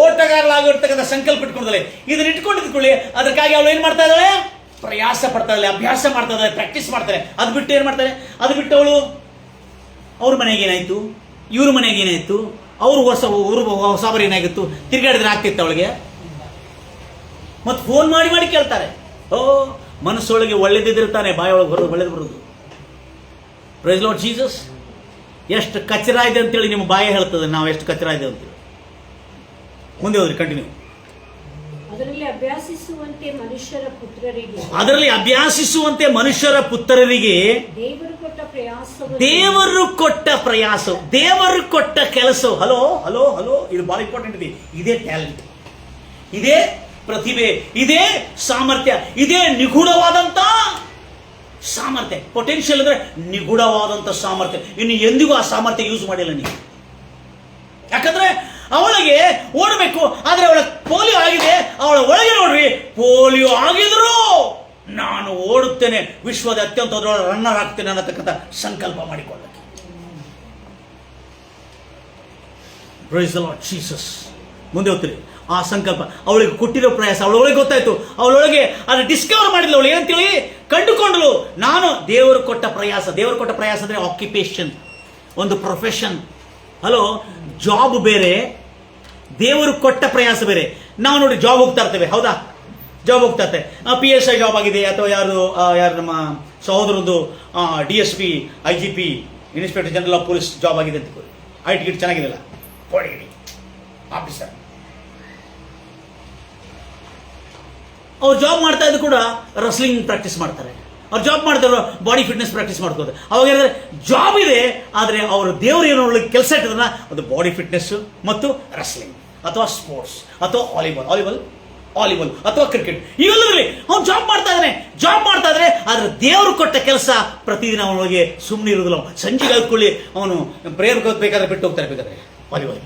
ಓಟಗಾರಲಾಗಿರ್ತಕ್ಕಂಥ ಸಂಕಲ್ಪ ಇಟ್ಕೊಂಡಿದ್ದಾಳೆ. ಇದನ್ನ ಇಟ್ಕೊಂಡಿದ್ಕೊಳ್ಳಿ, ಅದಕ್ಕಾಗಿ ಅವಳು ಏನ್ ಮಾಡ್ತಾ ಇದ್ದಾಳೆ? ಪ್ರಯಾಸ ಪಡ್ತಾ ಇದ್ದಾಳೆ, ಅಭ್ಯಾಸ ಮಾಡ್ತಾ ಇದ್ದಾಳೆ, ಪ್ರಾಕ್ಟೀಸ್ ಮಾಡ್ತಾರೆ. ಅದು ಬಿಟ್ಟು ಏನ್ ಮಾಡ್ತಾರೆ? ಅದು ಬಿಟ್ಟು ಅವಳು ಅವ್ರ ಮನೆಗೆ ಏನಾಯ್ತು, ಇವ್ರ ಮನೆಗೆ ಏನಾಯ್ತು, ಅವ್ರ ಹೊಸಬರು ಏನಾಗಿತ್ತು, ತಿರ್ಗಾಡಿದ್ರೆ ಆಗ್ತಿತ್ತು ಅವಳಿಗೆ. ಮತ್ತೆ ಫೋನ್ ಮಾಡಿ ಕೇಳ್ತಾರೆ. ಮನಸ್ಸೊಳಗೆ ಒಳ್ಳೇದಿದ್ದಿರ್ತಾನೆ, ಬಾಯೊಳಗೆ ಒಳ್ಳೇದು ಬರೋದು. Praise Lord Jesus. ಎಷ್ಟು ಕಚರ ಇದೆ ಅಂತೇಳಿ ನಿಮ್ಮ ಬಾಯ ಹೇಳ್ತದೆ ನಾವು ಎಷ್ಟು ಕಚರ ಇದೆ ಅಂತೇಳಿ. ಮುಂದೆ ಹೋದ್ರಿ, ಕಂಟಿನ್ಯೂ. ಅದರಲ್ಲಿ ಅಭ್ಯಾಸಿಸುವಂತೆ ಮನುಷ್ಯರ ಪುತ್ರರಿಗೆ ದೇವರು ಕೊಟ್ಟ ಪ್ರಯಾಸ, ದೇವರು ಕೊಟ್ಟ ಕೆಲಸ. ಹಲೋ, ಇದು ಬಹಳ ಇಂಪಾರ್ಟೆಂಟ್ ಇದೆ. ಇದೇ ಟ್ಯಾಲೆಂಟ್, ಇದೇ ಪ್ರತಿಭೆ, ಇದೇ ಸಾಮರ್ಥ್ಯ, ಇದೇ ನಿಗೂಢವಾದಂತ ಸಾಮರ್ಥ್ಯ. ಪೊಟೆನ್ಷಿಯಲ್ ಅಂದ್ರೆ ನಿಗೂಢವಾದಂತ ಸಾಮರ್ಥ್ಯ. ಇನ್ನು ಎಂದಿಗೂ ಆ ಸಾಮರ್ಥ್ಯ ಯೂಸ್ ಮಾಡಿಲ್ಲ ನೀವು. ಯಾಕಂದ್ರೆ ಅವಳಿಗೆ ಓಡಬೇಕು, ಆದ್ರೆ ಅವಳ ಪೋಲಿಯೋ ಆಗಿದೆ. ಅವಳ ಒಳಗೆ ನೋಡ್ರಿ, ಪೋಲಿಯೋ ಆಗಿದ್ರು ನಾನು ಓಡುತ್ತೇನೆ, ವಿಶ್ವದ ಅತ್ಯಂತ ದೊಡ್ಡ ರನ್ನರ್ ಆಗ್ತೇನೆ ಅನ್ನತಕ್ಕಂಥ ಸಂಕಲ್ಪ ಮಾಡಿಕೊಳ್ಳಕ್ಕೆ. Praise the Lord Jesus. ಮುಂದೆ ಹೋಗ್ತೀರಿ. ಆ ಸಂಕಲ್ಪ ಅವಳಿಗೆ ಕೊಟ್ಟಿರೋ ಪ್ರಯಾಸ ಅವಳೊಳಗೆ ಗೊತ್ತಾಯ್ತು. ಅವಳೊಳಗೆ ಅದು ಡಿಸ್ಕವರ್ ಮಾಡಿದ್ಲು. ಅವಳು ಏನಂತೇಳಿ ಕಂಡುಕೊಂಡಳು. ನಾನು ದೇವರು ಕೊಟ್ಟ ಪ್ರಯಾಸ ಅಂದ್ರೆ ಆಕ್ಯುಪೇಷನ್, ಒಂದು ಪ್ರೊಫೆಷನ್. ಹಲೋ, ಜಾಬ್ ಬೇರೆ, ದೇವರು ಕೊಟ್ಟ ಪ್ರಯಾಸ ಬೇರೆ. ನಾವು ನೋಡಿ ಜಾಬ್ ಹೋಗ್ತಾ ಇರ್ತೇವೆ, ಹೌದಾ? ಜಾಬ್ ಹೋಗ್ತಾ ಇರ್ತೇವೆ. PSI ಜಾಬ್ ಆಗಿದೆ, ಅಥವಾ ಯಾರು ನಮ್ಮ ಸಹೋದರದ್ದು DSP, IGP, inspector general of police job ಆಗಿದೆ ಅಂತ ಟಿಕೆಟ್ ಚೆನ್ನಾಗಿದೆಲ್ಲ, ಆಫೀಸರ್. ಅವ್ರು ಜಾಬ್ ಮಾಡ್ತಾ ಇದ್ದು ಕೂಡ ರಸ್ಲಿಂಗ್ ಪ್ರಾಕ್ಟೀಸ್ ಮಾಡ್ತಾರೆ, ಅವ್ರು ಜಾಬ್ ಮಾಡ್ತಾರೋ ಬಾಡಿ ಫಿಟ್ನೆಸ್ ಪ್ರಾಕ್ಟೀಸ್ ಮಾಡ್ಕೋದು. ಅವಾಗ ಏನಂದ್ರೆ ಜಾಬ್ ಇದೆ, ಆದರೆ ಅವರು ದೇವರು ಏನೋ ಕೆಲಸ ಇಟ್ಟಿದ್ರನ್ನ ಅದು ಬಾಡಿ ಫಿಟ್ನೆಸ್ ಮತ್ತು ರೆಸ್ಲಿಂಗ್ ಅಥವಾ ಸ್ಪೋರ್ಟ್ಸ್ ಅಥವಾ ವಾಲಿಬಾಲ್ ಅಥವಾ ಕ್ರಿಕೆಟ್, ಇವೆಲ್ಲದಲ್ಲಿ ಅವ್ನು ಜಾಬ್ ಮಾಡ್ತಾ ಇದ್ರೆ ಆದ್ರೆ ದೇವರು ಕೊಟ್ಟ ಕೆಲಸ ಪ್ರತಿದಿನ ಅವನಿಗೆ ಸುಮ್ಮನೆ ಇರೋದಿಲ್ಲ. ಸಂಜೆಗೆ ಹಾಕೊಳ್ಳಿ ಅವನು ಪ್ರೇಯರ್ ಬೇಕಾದ್ರೆ ಬಿಟ್ಟು ಹೋಗ್ತಾರೆ, ಬೇಕಾದ್ರೆ ವಾಲಿಬಾಲ್.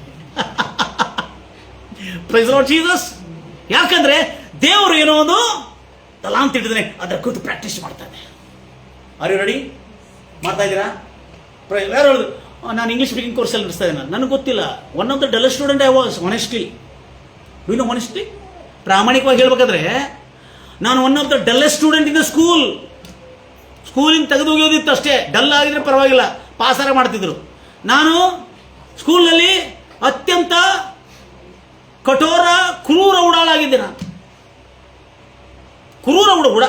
Price Lord Jesus. ಯಾಕಂದ್ರೆ ದೇವರು ಏನೋ ಒಂದು ತಲಾಂತ ಇಟ್ಟಿದ್ದಾನೆ, ಅದರ ಕುರಿತು ಪ್ರಾಕ್ಟೀಸ್ ಮಾಡ್ತಾನೆ. Are you ready? ಮಾಡ್ತಾ ಇದ್ದೀರಾ? ಯಾರು ಹೇಳುದು ನಾನು ಇಂಗ್ಲಿಷ್ ಸ್ಪೀಕಿಂಗ್ ಕೋರ್ಸಲ್ಲಿ ನಡೆಸ್ತಾ ಇದ್ದೇನೆ, ನನಗೆ ಗೊತ್ತಿಲ್ಲ. One of the dull student I was, honestly. You know honestly, ಪ್ರಾಮಾಣಿಕವಾಗಿ ಹೇಳ್ಬೇಕಾದ್ರೆ ನಾನು one of the dullest student in the ಸ್ಕೂಲಿಂದ ತೆಗೆದು ಹೋಗೋದಿತ್ತು ಅಷ್ಟೇ. ಡಲ್ ಆಗಿದ್ರೆ ಪರವಾಗಿಲ್ಲ, ಪಾಸಾರ ಮಾಡ್ತಿದ್ರು. ನಾನು ಸ್ಕೂಲ್ನಲ್ಲಿ ಅತ್ಯಂತ ಕಠೋರ ಕ್ರೂರ ಉಡಾಳಾಗಿದ್ದೆ. ನಾನು ಕ್ರೂರ ಉಡ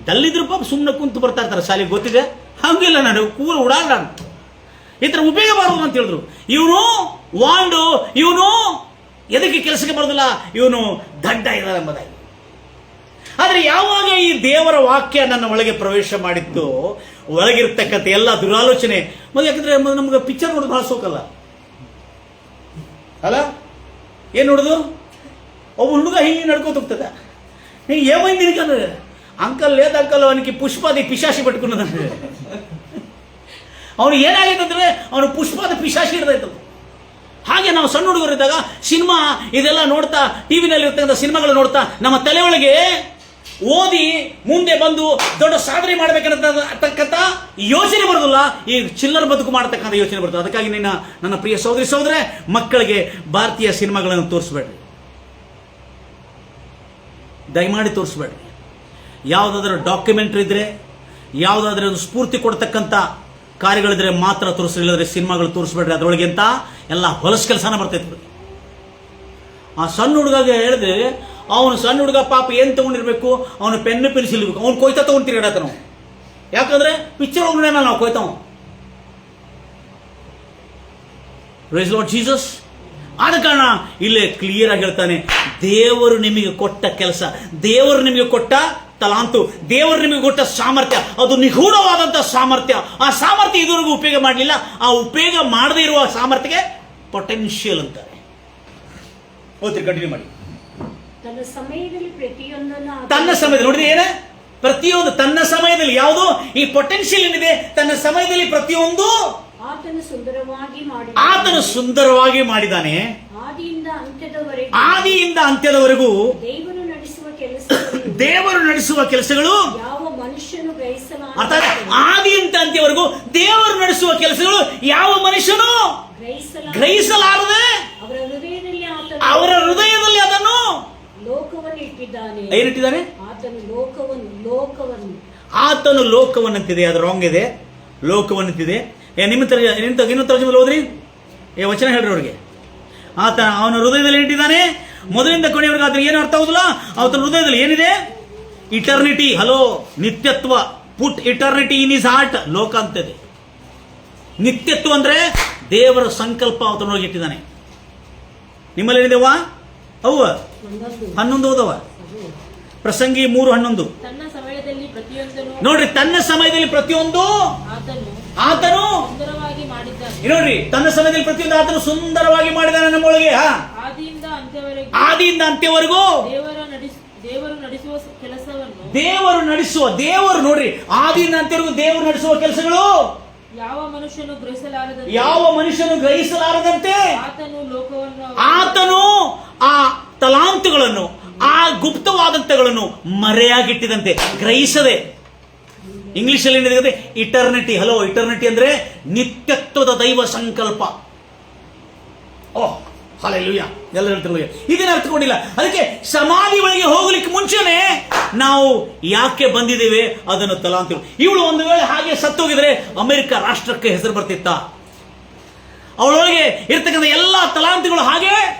ಡಲ್ ಇದ್ರು ಪಾಪ ಸುಮ್ಮನೆ ಕುಂತು ಬರ್ತಾ ಇರ್ತಾರೆ ಶಾಲೆಗೆ, ಗೊತ್ತಿದೆ. ಹಂಗಿಲ್ಲ, ನಾನು ಕ್ರೂರ ಉಡಾಳ. ನಾನು ಈ ಥರ ಉಪಯೋಗ ಬರೋದು ಅಂತ ಹೇಳಿದ್ರು. ಇವನು ಎದಕ್ಕೆ ಕೆಲಸಕ್ಕೆ ಬರೋದಿಲ್ಲ, ಇವನು ದಡ್ಡ ಇದ್ದಾನೆ ಎಂಬುದಾಗಿ. ಆದರೆ ಯಾವಾಗ ಈ ದೇವರ ವಾಕ್ಯ ನನ್ನ ಒಳಗೆ ಪ್ರವೇಶ ಮಾಡಿತ್ತು, ಒಳಗಿರ್ತಕ್ಕಂಥ ಎಲ್ಲ ದುರಾಲೋಚನೆ ಮತ್ತೆ, ಯಾಕಂದ್ರೆ ನಮ್ಗೆ ಪಿಕ್ಚರ್ ನೋಡೋದು ಬಹಳ ಸೋಕಲ್ಲ ಅಲ್ಲ. ಏನ್ ನೋಡುದು, ಒಬ್ಬ ಹುಡುಗ ಹಿಂಗೆ ನಡ್ಕೋತ ಹೋಗ್ತದ, ಹಿಂಗೆ ಏಮೈಂದಿರ್ಕಂದ್ರೆ ಅಂಕಲ್ ಲೇದ ಅಂಕಲ್ ಅವನಿಗೆ ಪುಷ್ಪಾದಿ ಪಿಶಾಸಿ ಪಟ್ಕೊಂಡ. ಅವನು ಏನಾಗಿದೆ ಅಂದ್ರೆ ಅವನು ಪುಷ್ಪಾದ ಪಿಶಾಸಿ ಹಿಡ್ದಾಯ್ತು. ಹಾಗೆ ನಾವು ಸಣ್ಣ ಹುಡುಗರಿದ್ದಾಗ ಸಿನಿಮಾ ಇದೆಲ್ಲ ನೋಡ್ತಾ, ಟಿವಿನಲ್ಲಿ ಇರ್ತಕ್ಕಂಥ ಸಿನಿಮಾಗಳು ನೋಡ್ತಾ ನಮ್ಮ ತಲೆ ಒಳಗೆ ಓದಿ ಮುಂದೆ ಬಂದು ದೊಡ್ಡ ಸಾಧನೆ ಮಾಡಬೇಕನ್ನತಕ್ಕಂಥ ಯೋಚನೆ ಬರೋದಿಲ್ಲ, ಈ ಚಿಲ್ಲರ್ ಬದುಕು ಮಾಡತಕ್ಕಂಥ ಯೋಚನೆ ಬರ್ತದೆ. ಅದಕ್ಕಾಗಿ ನನ್ನ ಪ್ರಿಯ ಸಹೋದರ ಮಕ್ಕಳಿಗೆ ಭಾರತೀಯ ಸಿನಿಮಾಗಳನ್ನು ತೋರಿಸ್ಬೇಡ್ರಿ, ದಯಮಾಡಿ ತೋರಿಸ್ಬೇಡ್ರಿ. ಯಾವುದಾದ್ರೂ ಡಾಕ್ಯುಮೆಂಟ್ರಿ ಇದ್ರೆ, ಯಾವುದಾದ್ರೂ ಒಂದು ಸ್ಫೂರ್ತಿ ಕೊಡ್ತಕ್ಕಂಥ ಕಾರ್ಯಗಳಿದ್ರೆ ಮಾತ್ರ ತೋರಿಸ್ರಿ, ಇಲ್ಲದ್ರೆ ಸಿನಿಮಾಗಳು ತೋರಿಸ್ಬೇಡ್ರಿ. ಅದರೊಳಗೆ ಅಂತ ಎಲ್ಲ ಹೊಲಸು ಕೆಲಸನ ಬರ್ತೈತೆ. ಆ ಸಣ್ಣ ಹುಡುಗಗೆ ಹೇಳಿದ್ರೆ, ಅವನು ಸಣ್ಣ ಹುಡುಗ ಪಾಪ ಏನು ತಗೊಂಡಿರ್ಬೇಕು, ಅವನು ಪೆನ್ನು ಪೆನ್ಸಿಲ್ ಇರ್ಬೇಕು, ಅವ್ನು ಕೊಯ್ತಾ ತಗೊಂತೀರಿ ಹೇಳತ್ತ ನಾವು. ಯಾಕಂದ್ರೆ ಪಿಕ್ಚರ್ ಹೋಗ್ರೆ ನಾವು ಕೊಯ್ತಾವ. Price Lord Jesus. ಆದ ಕಾರಣ ಇಲ್ಲೇ ಕ್ಲಿಯರ್ ಆಗಿ ಹೇಳ್ತಾನೆ, ದೇವರು ನಿಮಗೆ ಕೊಟ್ಟ ಕೆಲಸ, ದೇವರು ನಿಮಗೆ ಕೊಟ್ಟ ತಲಾಂತು, ದೇವರು ನಿಮಗೆ ಕೊಟ್ಟ ಸಾಮರ್ಥ್ಯ, ಅದು ನಿಗೂಢವಾದಂತ ಸಾಮರ್ಥ್ಯ. ಆ ಸಾಮರ್ಥ್ಯ ಇದುವರೆಗೂ ಉಪಯೋಗ ಮಾಡಲಿಲ್ಲ. ಆ ಉಪಯೋಗ ಮಾಡದೇ ಇರುವ ಸಾಮರ್ಥ್ಯಕ್ಕೆ ಪೊಟೆನ್ಷಿಯಲ್ ಅಂತಾರೆ. ಓದ್ರಿ, ಕಂಟಿನ್ಯೂ ಮಾಡಿ. ತನ್ನ ಸಮಯದಲ್ಲಿ ಪ್ರತಿಯೊಂದನ್ನು, ತನ್ನ ಸಮಯದಲ್ಲಿ ನೋಡಿದ್ರೆ ಏನ, ಪ್ರತಿಯೊಂದು ತನ್ನ ಸಮಯದಲ್ಲಿ, ಯಾವುದು ಈ ಪೊಟೆನ್ಷಿಯಲ್ ಏನಿದೆ, ತನ್ನ ಸಮಯದಲ್ಲಿ ಪ್ರತಿಯೊಂದು ಆತನು ಸುಂದರವಾಗಿ ಮಾಡಿದ್ದಾನೆ. ಆದಿಯಿಂದ ಅಂತ್ಯದವರೆಗೂ ದೇವರು ನಡೆಸುವ ಕೆಲಸಗಳು ಯಾವ ಮನುಷ್ಯನು ಆದಿಯಿಂದ ಅಂತ್ಯವರೆಗೂ ದೇವರು ನಡೆಸುವ ಕೆಲಸಗಳು ಯಾವ ಮನುಷ್ಯನು ಗ್ರಹಿಸಲಾರದೆ ಅವರ ಹೃದಯದಲ್ಲಿ ಅದನ್ನು ಲೋಕವನ್ನು ಇಟ್ಟಿದ್ದಾನೆ. ಏನಿಟ್ಟಿದ್ದಾನೆ? ಆತನು ಲೋಕವನ್ನಂತಿದೆ. ಅದು ರಾಂಗ್ ಇದೆ. ಲೋಕವನ್ನಂತಿದೆ. ನಿಮ್ಮ ತರ್ಜುಮೆ ಓದ್ರಿ, ವಚನ ಹೇಳ್ರಿ ಅವ್ರಿಗೆ. ಅವನ ಹೃದಯದಲ್ಲಿ ಇಟ್ಟಿದ್ದಾನೆ. ಮೊದಲಿಂದ ಕೊನೆಯವರೆಗೆ ಆದ್ರೆ ಏನು ಅರ್ಥ ಆಗುದಿಲ್ಲ. ಅವನ ಹೃದಯದಲ್ಲಿ ಏನಿದೆ? ಇಟರ್ನಿಟಿ. ಹಲೋ, ನಿತ್ಯತ್ವ. Put eternity in his heart. ಲೋಕ ಅಂತಿದೆ. ನಿತ್ಯತ್ವ ಅಂದ್ರೆ ದೇವರ ಸಂಕಲ್ಪ ಅವನೊಳಗೆ ಇಟ್ಟಿದ್ದಾನೆ. ನಿಮ್ಮಲ್ಲಿ ಏನಿದೆವ? ಅವು 11 ಓದವ. ಪ್ರಸಂಗಿ 3:11 ನೋಡ್ರಿ. ತನ್ನ ಸಮಯದಲ್ಲಿ ಪ್ರತಿಯೊಂದು ಆತನು ನೋಡ್ರಿ, ತನ್ನ ಸಮಯದಲ್ಲಿ ಪ್ರತಿಯೊಂದು ಆತನು ಸುಂದರವಾಗಿ ಮಾಡಿದ್ದಾನೆ ನಮ್ಮೊಳಗೆ. ಆದಿಯಿಂದ ಅಂತ್ಯವರೆಗೂ ದೇವರು ನೋಡ್ರಿ, ಆದಿಯಿಂದ ಅಂತ್ಯವರೆಗೂ ದೇವರು ನಡೆಸುವ ಕೆಲಸಗಳು ಯಾವ ಮನುಷ್ಯನು ಗ್ರಹಿಸಲಾರದಂತೆ ಆತನು ಆ ತಲಾಂತುಗಳನ್ನು, ಆ ಗುಪ್ತವಾದಂತಗಳನ್ನು ಮರೆಯಾಗಿಟ್ಟಿದಂತೆ, ಗ್ರಹಿಸದೆ. ಇಂಗ್ಲಿಷ್ ಅಲ್ಲಿ ಏನಿದೆ? ಇಟರ್ನಿಟಿ. ಹಲೋ, ಇಟರ್ನಿಟಿ ಅಂದ್ರೆ ನಿತ್ಯತ್ವದ ದೈವ ಸಂಕಲ್ಪ. ಓಹ್ ಹಲ್ಲೆಲೂಯಾ. ಎಲ್ಲ ಹೇಳ್ತಿರ್ಲಿ, ಇದನ್ನ ಅರ್ಥಕೊಂಡಿಲ್ಲ. ಅದಕ್ಕೆ ಸಮಾಧಿ ಒಳಗೆ ಹೋಗ್ಲಿಕ್ಕೆ ಮುಂಚೆನೆ ನಾವು ಯಾಕೆ ಬಂದಿದ್ದೇವೆ ಅದನ್ನು ತಲಾಂತಿಗಳು. ಇವಳು ಒಂದು ವೇಳೆ ಹಾಗೆ ಸತ್ತೋಗಿದ್ರೆ ಅಮೆರಿಕ ರಾಷ್ಟ್ರಕ್ಕೆ ಹೆಸರು ಬರ್ತಿತ್ತ? ಅವಳೊಳಗೆ ಇರ್ತಕ್ಕಂಥ ಎಲ್ಲಾ ತಲಾಂತಿಗಳು ಹಾಗೆ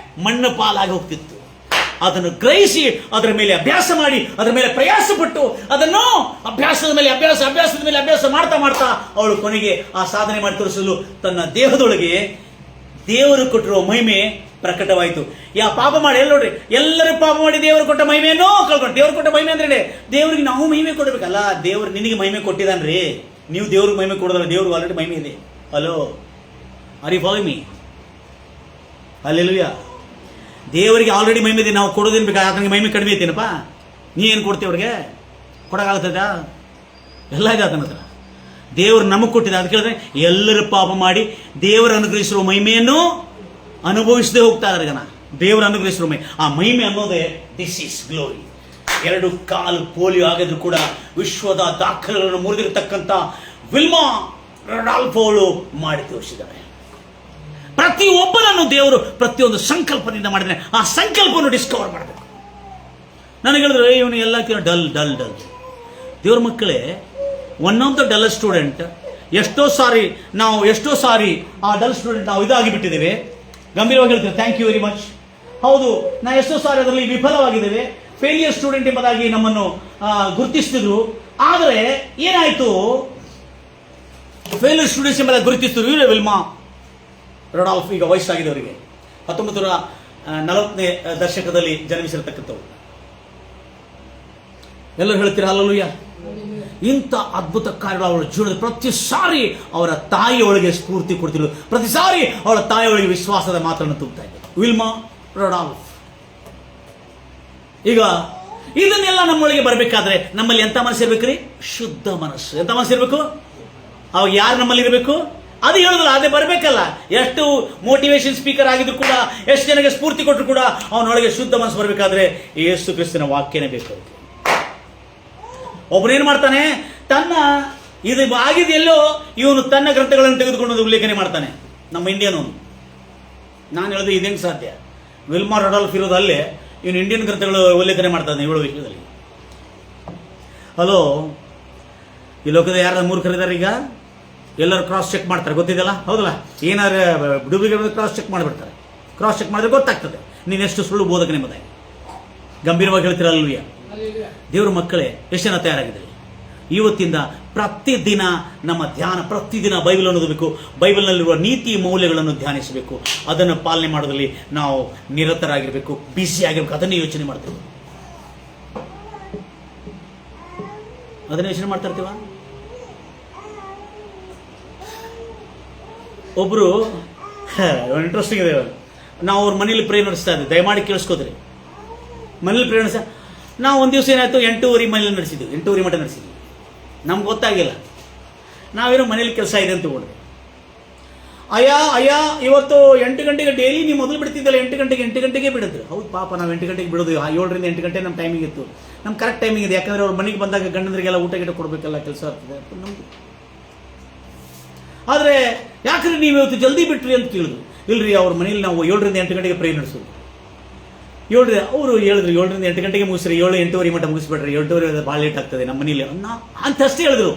ಮಣ್ಣು ಪಾಲಾಗಿ ಹೋಗ್ತಿತ್ತು. ಅದನ್ನು ಗ್ರಹಿಸಿ, ಅದರ ಮೇಲೆ ಅಭ್ಯಾಸ ಮಾಡಿ, ಅದರ ಮೇಲೆ ಪ್ರಯಾಸ ಪಟ್ಟು, ಅದನ್ನು ಅಭ್ಯಾಸದ ಮೇಲೆ ಅಭ್ಯಾಸ ಮಾಡ್ತಾ ಅವಳು ಕೊನೆಗೆ ಆ ಸಾಧನೆ ಮಾಡಿ ತೋರಿಸಲು ತನ್ನ ದೇಹದೊಳಗೆ ದೇವರು ಕೊಟ್ಟಿರುವ ಮಹಿಮೆ ಪ್ರಕಟವಾಯಿತು. ಪಾಪ ಮಾಡಿ ಎಲ್ಲ ನೋಡ್ರಿ, ಎಲ್ಲರೂ ಪಾಪ ಮಾಡಿ ದೇವರು ಕೊಟ್ಟ ಮಹಿಮೆಯನ್ನು ಕಳ್ಕೊಂಡು. ದೇವ್ರು ಕೊಟ್ಟ ಮಹಿಮೆ ಅಂದ್ರೆ ದೇವ್ರಿಗೆ ನಾವು ಮಹಿಮೆ ಕೊಡ್ಬೇಕಲ್ಲ. ದೇವ್ರು ನಿನಗೆ ಮಹಿಮೆ ಕೊಟ್ಟಿದ್ದಾನ್ರಿ, ನೀವು ದೇವ್ರಿಗೆ ಮಹಿಮೆ ಕೊಡೋದಲ್ಲ, ದೇವ್ರಿಗೆ ಆಲ್ರೆಡಿ ಮಹಿಮೆ ಇದೆ. Hello, are you following me? Hallelujah. ದೇವರಿಗೆ ಆಲ್ರೆಡಿ ಮಹಿಮೆ ಇದೆ, ನಾವು ಕೊಡೋದೇನು ಬೇಕಾ? ಆತನಿಗೆ ಮಹಿಮೆ ಕಡಿಮೆ ಐತೇನಪ್ಪ? ನೀ ಏನು ಕೊಡ್ತೀವಿ ಅವ್ರಿಗೆ? ಕೊಡೋಕ್ಕಾಗ್ತದ? ಎಲ್ಲ ಇದೆ ಆತನ ಹತ್ರ. ದೇವರು ನಮಗೆ ಕೊಟ್ಟಿದ್ದ. ಅದು ಕೇಳಿದ್ರೆ ಎಲ್ಲರೂ ಪಾಪ ಮಾಡಿ ದೇವರು ಅನುಗ್ರಹಿಸಿರುವ ಮಹಿಮೆಯನ್ನು ಅನುಭವಿಸದೆ ಹೋಗ್ತಾ ಇದ್ದಾರೆ ಜನ. ದೇವರು ಅನುಗ್ರಹಿಸಿರುವ ಆ ಮಹಿಮೆ ಅನ್ನೋದೇ this is glory. 2 call polio ಆಗಿದ್ರು ಕೂಡ ವಿಶ್ವದ ದಾಖಲೆಗಳನ್ನು ಮುರಿದಿರತಕ್ಕಂಥ ವಿಲ್ಮಾ ರಡಾಲ್ಫ್ ಅವಳು ಮಾಡಿ ತೋರಿಸಿದ್ದಾರೆ. ಪ್ರತಿಯೊಬ್ಬರನ್ನು ದೇವರು ಪ್ರತಿಯೊಂದು ಸಂಕಲ್ಪದಿಂದ ಮಾಡಿದ್ರೆ ಆ ಸಂಕಲ್ಪವನ್ನು ಡಿಸ್ಕವರ್ ಮಾಡಬೇಕು. ನನಗೆ ಹೇಳಿದ್ರು ಇವನು ಎಲ್ಲ ಡಲ್ ಡಲ್ ಡಲ್. ದೇವ್ರ ಮಕ್ಕಳೇ, one of the dull student. ಎಷ್ಟೋ ಸಾರಿ ಆ ಡಲ್ ಸ್ಟೂಡೆಂಟ್ ನಾವು ಇದಾಗಿ ಬಿಟ್ಟಿದ್ದೇವೆ. ಗಂಭೀರವಾಗಿ ಹೇಳ್ತೇವೆ, ಥ್ಯಾಂಕ್ ಯು ವೆರಿ ಮಚ್. ಹೌದು, ನಾವು ಎಷ್ಟೋ ಸಾರಿ ಅದರಲ್ಲಿ ವಿಫಲವಾಗಿದ್ದೇವೆ. ಫೇಲಿಯರ್ ಸ್ಟೂಡೆಂಟ್ ಎಂಬುದಾಗಿ ನಮ್ಮನ್ನು ಗುರುತಿಸ್ತಿದ್ರು. ಆದರೆ ಏನಾಯ್ತು? ಫೇಲಿಯರ್ ಸ್ಟೂಡೆಂಟ್ಸ್ ಎಂಬುದಾಗಿ ಗುರುತಿಸ್ತಿದ್ರು. ಇವರೇ ವಿಲ್ಮಾ ರಡಾಲ್ಫ್. ಈಗ ವಯಸ್ಸಾಗಿದೆ ಅವರಿಗೆ, 1940ನೇ ದಶಕದಲ್ಲಿ ಜನ್ಮಿಸಿರತಕ್ಕಂಥವ್ರು. ಎಲ್ಲರೂ ಹೇಳ್ತೀರಾ ಹಲ್ಲೆಲೂಯಾ? ಇಂಥ ಅದ್ಭುತ ಕಾರ್ಯಗಳು ಅವಳ ಜೀವನದ ಪ್ರತಿ ಸಾರಿ ಅವರ ತಾಯಿಯೊಳಗೆ ಸ್ಫೂರ್ತಿ ಕೊಡ್ತಿದ್ರು. ಪ್ರತಿ ಸಾರಿ ಅವಳ ತಾಯಿಯೊಳಗೆ ವಿಶ್ವಾಸದ ಮಾತನ್ನು ತುಂಬುತ್ತಾ ಇದ್ದರು. ವಿಲ್ಮಾ ರಡಾಲ್ಫ್. ಈಗ ಇದನ್ನೆಲ್ಲ ನಮ್ಮೊಳಗೆ ಬರಬೇಕಾದ್ರೆ ನಮ್ಮಲ್ಲಿ ಎಂತ ಮನಸ್ಸು ಇರ್ಬೇಕ್ರಿ? ಶುದ್ಧ ಮನಸ್ಸು. ಎಂತ ಮನಸ್ಸು ಇರಬೇಕು? ಅವಾಗ ಯಾರು ನಮ್ಮಲ್ಲಿ ಇರಬೇಕು? ಅದು ಹೇಳುದಿಲ್ಲ, ಅದೇ ಬರಬೇಕಲ್ಲ. ಎಷ್ಟು ಮೋಟಿವೇಶನ್ ಸ್ಪೀಕರ್ ಆಗಿದ್ರು ಕೂಡ, ಎಷ್ಟು ಜನಕ್ಕೆ ಸ್ಫೂರ್ತಿ ಕೊಟ್ಟರು ಕೂಡ ಅವನೊಳಗೆ ಶುದ್ಧ ಮನಸ್ಸು ಬರಬೇಕಾದ್ರೆ ಯೇಸು ಕ್ರಿಸ್ತನ ವಾಕ್ಯನೇ ಬೇಕು. ಒಬ್ಬನೇನು ಮಾಡ್ತಾನೆ? ತನ್ನ ಇದು ಆಗಿದೆಯಲ್ಲೋ ಇವನು ತನ್ನ ಗ್ರಂಥಗಳನ್ನು ತೆಗೆದುಕೊಂಡು ಉಲ್ಲೇಖನೆ ಮಾಡ್ತಾನೆ. ನಮ್ಮ ಇಂಡಿಯನ್ ನಾನು ಹೇಳಿದ್ರೆ ಇದೇನು ಸಾಧ್ಯ? ವಿಲ್ಮಾ ರಡಾಲ್ಫ್ ಇರೋದಲ್ಲೇ ಇವನು ಇಂಡಿಯನ್ ಗ್ರಂಥಗಳು ಉಲ್ಲೇಖನೆ ಮಾಡ್ತಾನೆ ಇವಳ ವಿಷಯದಲ್ಲಿ. ಹಲೋ, ಈ ಲೋಕದ ಯಾರು ಮೂರ್ಖರಿದ್ದಾರೆ? ಈಗ ಎಲ್ಲರೂ ಕ್ರಾಸ್ ಚೆಕ್ ಮಾಡ್ತಾರೆ, ಗೊತ್ತಿದೆಯಲ್ಲ? ಹೌದಲ್ಲ? ಏನಾದ್ರು ಡುಬಿಗೆ ಕ್ರಾಸ್ ಚೆಕ್ ಮಾಡಿಬಿಡ್ತಾರೆ. ಕ್ರಾಸ್ ಚೆಕ್ ಮಾಡಿದ್ರೆ ಗೊತ್ತಾಗ್ತದೆ ನೀನೆಷ್ಟು ಸುಳ್ಳು ಬೋಧಕನೆ ಎಂಬುದಾಗಿ. ಗಂಭೀರವಾಗಿ ಹೇಳ್ತೀರಲ್ವಿಯ? ದೇವ್ರ ಮಕ್ಕಳೇ, ಎಷ್ಟು ಜನ ತಯಾರಾಗಿದ್ದಾರೆ? ಇವತ್ತಿಂದ ಪ್ರತಿದಿನ ನಮ್ಮ ಧ್ಯಾನ, ಪ್ರತಿದಿನ ಬೈಬಲ್ ಓದಬೇಕು. ಬೈಬಲ್ನಲ್ಲಿರುವ ನೀತಿ ಮೌಲ್ಯಗಳನ್ನು ಧ್ಯಾನಿಸಬೇಕು. ಅದನ್ನು ಪಾಲನೆ ಮಾಡೋದ್ರಲ್ಲಿ ನಾವು ನಿರತರಾಗಿರ್ಬೇಕು, ಬ್ಯುಸಿ ಆಗಿರ್ಬೇಕು. ಅದನ್ನೇ ಯೋಚನೆ ಮಾಡ್ತೇವೆ. ಅದನ್ನೇ ಯೋಚನೆ ಮಾಡ್ತಾ ಇರ್ತೀವ. ಒಬ್ರು ಇಂಟ್ರೆಸ್ಟಿಂಗ್ ಇದೆ. ನಾವು ಅವ್ರ ಮನೇಲಿ ಪ್ರೇ ನಡೆಸ್ತಾ ಇದ್ದೆ, ದಯಮಾಡಿ ಕೇಳಿಸ್ಕೋದ್ರಿ. ಮನೇಲಿ ಪ್ರೇ ನಡೆಸ ನಾವು ಒಂದು ದಿವಸ ಏನಾಯ್ತು, 8:30 ಮನೇಲಿ ನಡೆಸಿದ್ವಿ. 8:30 ಮಟ್ಟ ನಡೆಸಿದ್ವಿ. ನಮ್ಗೆ ಗೊತ್ತಾಗಿಲ್ಲ, ನಾವೇನೋ ಮನೇಲಿ ಕೆಲಸ ಇದೆ ಅಂತ ತಗೊಂಡ್ರಿ. ಅಯ್ಯ ಇವತ್ತು 8 ಗಂಟೆಗೆ ಡೈಲಿ ನೀವು ಮೊದಲು ಬಿಡ್ತಿದ್ದಲ್ಲ, 8 ಗಂಟೆಗೆ ಬಿಡಿದ್ರು. ಹೌದು ಪಾಪ, ನಾವು 8 ಗಂಟೆಗೆ ಬಿಡೋದು. 7ರಿಂದ 8 ಗಂಟೆ ನಮ್ಮ ಟೈಮಿಂಗ್ ಇತ್ತು. ನಮ್ಮ ಕರೆಕ್ಟ್ ಟೈಮಿಂಗ್ ಇದೆ. ಯಾಕಂದ್ರೆ ಅವ್ರ ಮನೆಗೆ ಬಂದಾಗ ಗಂಡಂದ್ರಿಗೆಲ್ಲ ಊಟ ಗಿಟ ಕೊಡಬೇಕಲ್ಲ, ಕೆಲಸ ಆಗ್ತದೆ ನಮ್ಗೆ. ಆದರೆ ಯಾಕ್ರಿ ನೀವು ಇವತ್ತು ಜಲ್ದಿ ಬಿಟ್ರಿ ಅಂತ ಕೇಳಿದ್ರು. ಇಲ್ರಿ, ಅವ್ರ ಮನೇಲಿ ನಾವು 7ರಿಂದ 8 ಗಂಟೆಗೆ ಪ್ರೇ ನಡೆಸೋದು. ಅವರು ಹೇಳಿದ್ರು 7ರಿಂದ 8 ಗಂಟೆಗೆ ಮುಗಿಸ್ರಿ, 7, 8:30 ಮಟ್ಟ ಮುಗಿಸ್ಬಿಟ್ರಿ. 8:30 ಭಾಳ ಲೇಟ್ ಆಗ್ತದೆ ನಮ್ಮ ಮನೇಲಿ ಅಂತಷ್ಟೇ ಹೇಳಿದ್ರು.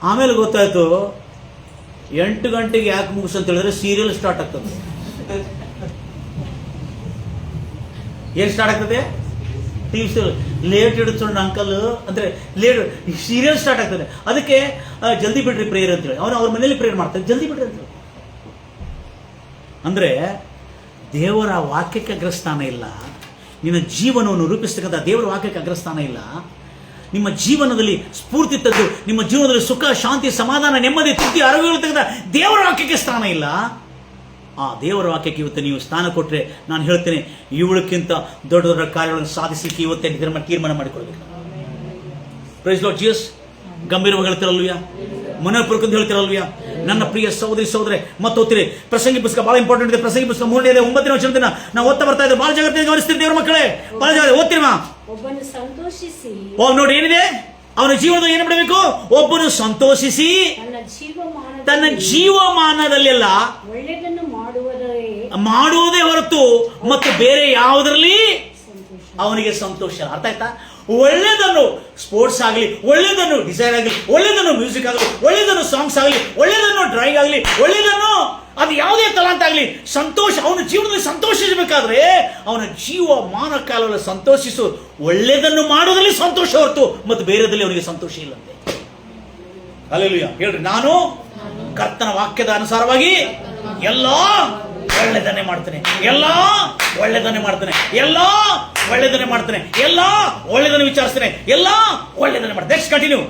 ಆಮೇಲೆ ಗೊತ್ತಾಯ್ತು 8 ಗಂಟೆಗೆ ಯಾಕೆ ಮುಗಿಸ್ ಅಂತ ಹೇಳಿದ್ರೆ ಸೀರಿಯಲ್ ಸ್ಟಾರ್ಟ್ ಆಗ್ತದೆ. ಏನ್ ಸ್ಟಾರ್ಟ್ ಆಗ್ತದೆ? TV serial. ಲೇಟ್ ಇಡಿಸ್ಕೊಂಡು ಅಂಕಲ್ ಅಂದ್ರೆ ಲೇಟ್ ಸೀರಿಯಲ್ ಸ್ಟಾರ್ಟ್ ಆಗ್ತದೆ. ಅದಕ್ಕೆ ಜಲ್ದಿ ಬಿಡ್ರಿ ಪ್ರೇಯರ್ ಅಂತೇಳಿ ಅವ್ರ ಮನೇಲಿ ಪ್ರೇಯರ್ ಮಾಡ್ತಾರೆ. ಜಲ್ದಿ ಬಿಡ್ರಿ ಅಂತ ಅಂದ್ರೆ ದೇವರ ವಾಕ್ಯಕ್ಕೆ ಅಗ್ರಸ್ಥಾನ ಇಲ್ಲ. ನಿನ್ನ ಜೀವನವನ್ನು ರೂಪಿಸ್ತಕ್ಕಂಥ ದೇವರ ವಾಕ್ಯಕ್ಕೆ ಅಗ್ರಸ್ಥಾನ ಇಲ್ಲ. ನಿಮ್ಮ ಜೀವನದಲ್ಲಿ ಸ್ಫೂರ್ತಿ ತೆಗೆದು ನಿಮ್ಮ ಜೀವನದಲ್ಲಿ ಸುಖ, ಶಾಂತಿ, ಸಮಾಧಾನ, ನೆಮ್ಮದಿ, ತೃಪ್ತಿ, ಆರೋಗ್ಯಗಳು ತೆಗೆದ ದೇವರ ವಾಕ್ಯಕ್ಕೆ ಸ್ಥಾನ ಇಲ್ಲ. ಆ ದೇವರ ವಾಕ್ಯಕ್ಕೆ ಇವತ್ತು ನೀವು ಸ್ಥಾನ ಕೊಟ್ಟರೆ ನಾನು ಹೇಳ್ತೇನೆ, ಇವಳಕ್ಕಿಂತ ದೊಡ್ಡ ದೊಡ್ಡ ಕಾರ್ಯಗಳನ್ನು ಸಾಧಿಸಲಿಕ್ಕೆ ಇವತ್ತೇ ತೀರ್ಮಾನ ಮಾಡಿಕೊಳ್ಬೇಕು. Praise Lord Jesus. ಗಂಭೀರವಾಗಿ ಹೇಳ್ತಿರಲ್ವಿಯಾ? ಮನಪೂರ್ವಕ ಹೇಳ್ತಿರಲ್ವಿಯಾ? ನನ್ನ ಪ್ರಿಯ ಸಹೋದರಿ ಮತ್ತೆ ಓದ್ತೀರಿ. ಪ್ರಸಂಗಿ ಪುಸ್ತಕ ಬಹಳ ಇಂಪಾರ್ಟೆಂಟ್ ಇದೆ. ಪ್ರಸಂಗಿ ಪುಸ್ತಕ 3ನೇ 9ನೇ ವಚನದಿಂದ ನಾವು ಓದ್ತಾ ಬರ್ತಾ ಇದ್ದೇವೆ. ಬಹಳ ಜಾಗ್ರತೆ ಗಮನಿಸ್ತೀರಿ ದೇವರ ಮಕ್ಕಳೇ, ಬಹಳ ಜಾಗ್ರತೆ ಓದ್ತೀರಿ. ಒಬ್ಬನು ಸಂತೋಷಿಸಿ, ನೋಡಿ ಏನಿದೆ ಅವನ ಜೀವನದಲ್ಲಿ ಏನು ಮಾಡಬೇಕು? ಒಬ್ಬನು ಸಂತೋಷಿಸಿ ತನ್ನ ಜೀವಮಾನದಲ್ಲೆಲ್ಲ ಒಳ್ಳೆಯದನ್ನು ಮಾಡುವುದೇ ಹೊರತು ಮತ್ತು ಬೇರೆ ಯಾವುದರಲ್ಲಿ ಅವನಿಗೆ ಸಂತೋಷ. ಅರ್ಥ ಆಯ್ತಾ? ಒಳ್ಳೆಯದನ್ನು, ಸ್ಪೋರ್ಟ್ಸ್ ಆಗಲಿ, ಒಳ್ಳೆಯದನ್ನು ಡಿಸೈನ್ ಆಗಲಿ, ಒಳ್ಳೆಯದನ್ನು ಮ್ಯೂಸಿಕ್ ಆಗಲಿ, ಒಳ್ಳೆಯದನ್ನು ಸಾಂಗ್ಸ್ ಆಗಲಿ, ಒಳ್ಳೆಯದನ್ನು ಡ್ರಾಯಿಂಗ್ ಆಗಲಿ, ಒಳ್ಳೆಯದನ್ನು ಅದು ಯಾವುದೇ ತಲಾಂತ ಆಗಲಿ, ಸಂತೋಷ ಅವನ ಜೀವನದಲ್ಲಿ ಸಂತೋಷಿಸಬೇಕಾದ್ರೆ ಅವನ ಜೀವಮಾನ ಕಾಲದಲ್ಲಿ ಸಂತೋಷಿಸು. ಒಳ್ಳೆಯದನ್ನು ಮಾಡೋದ್ರಲ್ಲಿ ಸಂತೋಷ ಹೊರತು ಮತ್ತು ಬೇರೆದಲ್ಲಿ ಅವನಿಗೆ ಸಂತೋಷ ಇಲ್ಲಂತೆ. ಹಲ್ಲೆಲೂಯಾ. ಹೇಳ್ರಿ, ನಾನು ಕರ್ತನ ವಾಕ್ಯದ ಅನುಸಾರವಾಗಿ ಎಲ್ಲ ಒಳ್ಳೆದನ್ನೇ ಮಾಡ್ತೇನೆ, ಎಲ್ಲಾ ಒಳ್ಳೆದನ್ನೇ ಮಾಡ್ತೇನೆ, ಎಲ್ಲಾ ಒಳ್ಳೆದನ್ನೇ ಮಾಡ್ತೇನೆ, ಎಲ್ಲಾ ಒಳ್ಳೆದನ್ನು ವಿಚಾರಿಸ್ತೇನೆ, ಎಲ್ಲಾ ಒಳ್ಳೆದನ್ನೇ ಮಾಡ್ತೇನೆ. Next continue.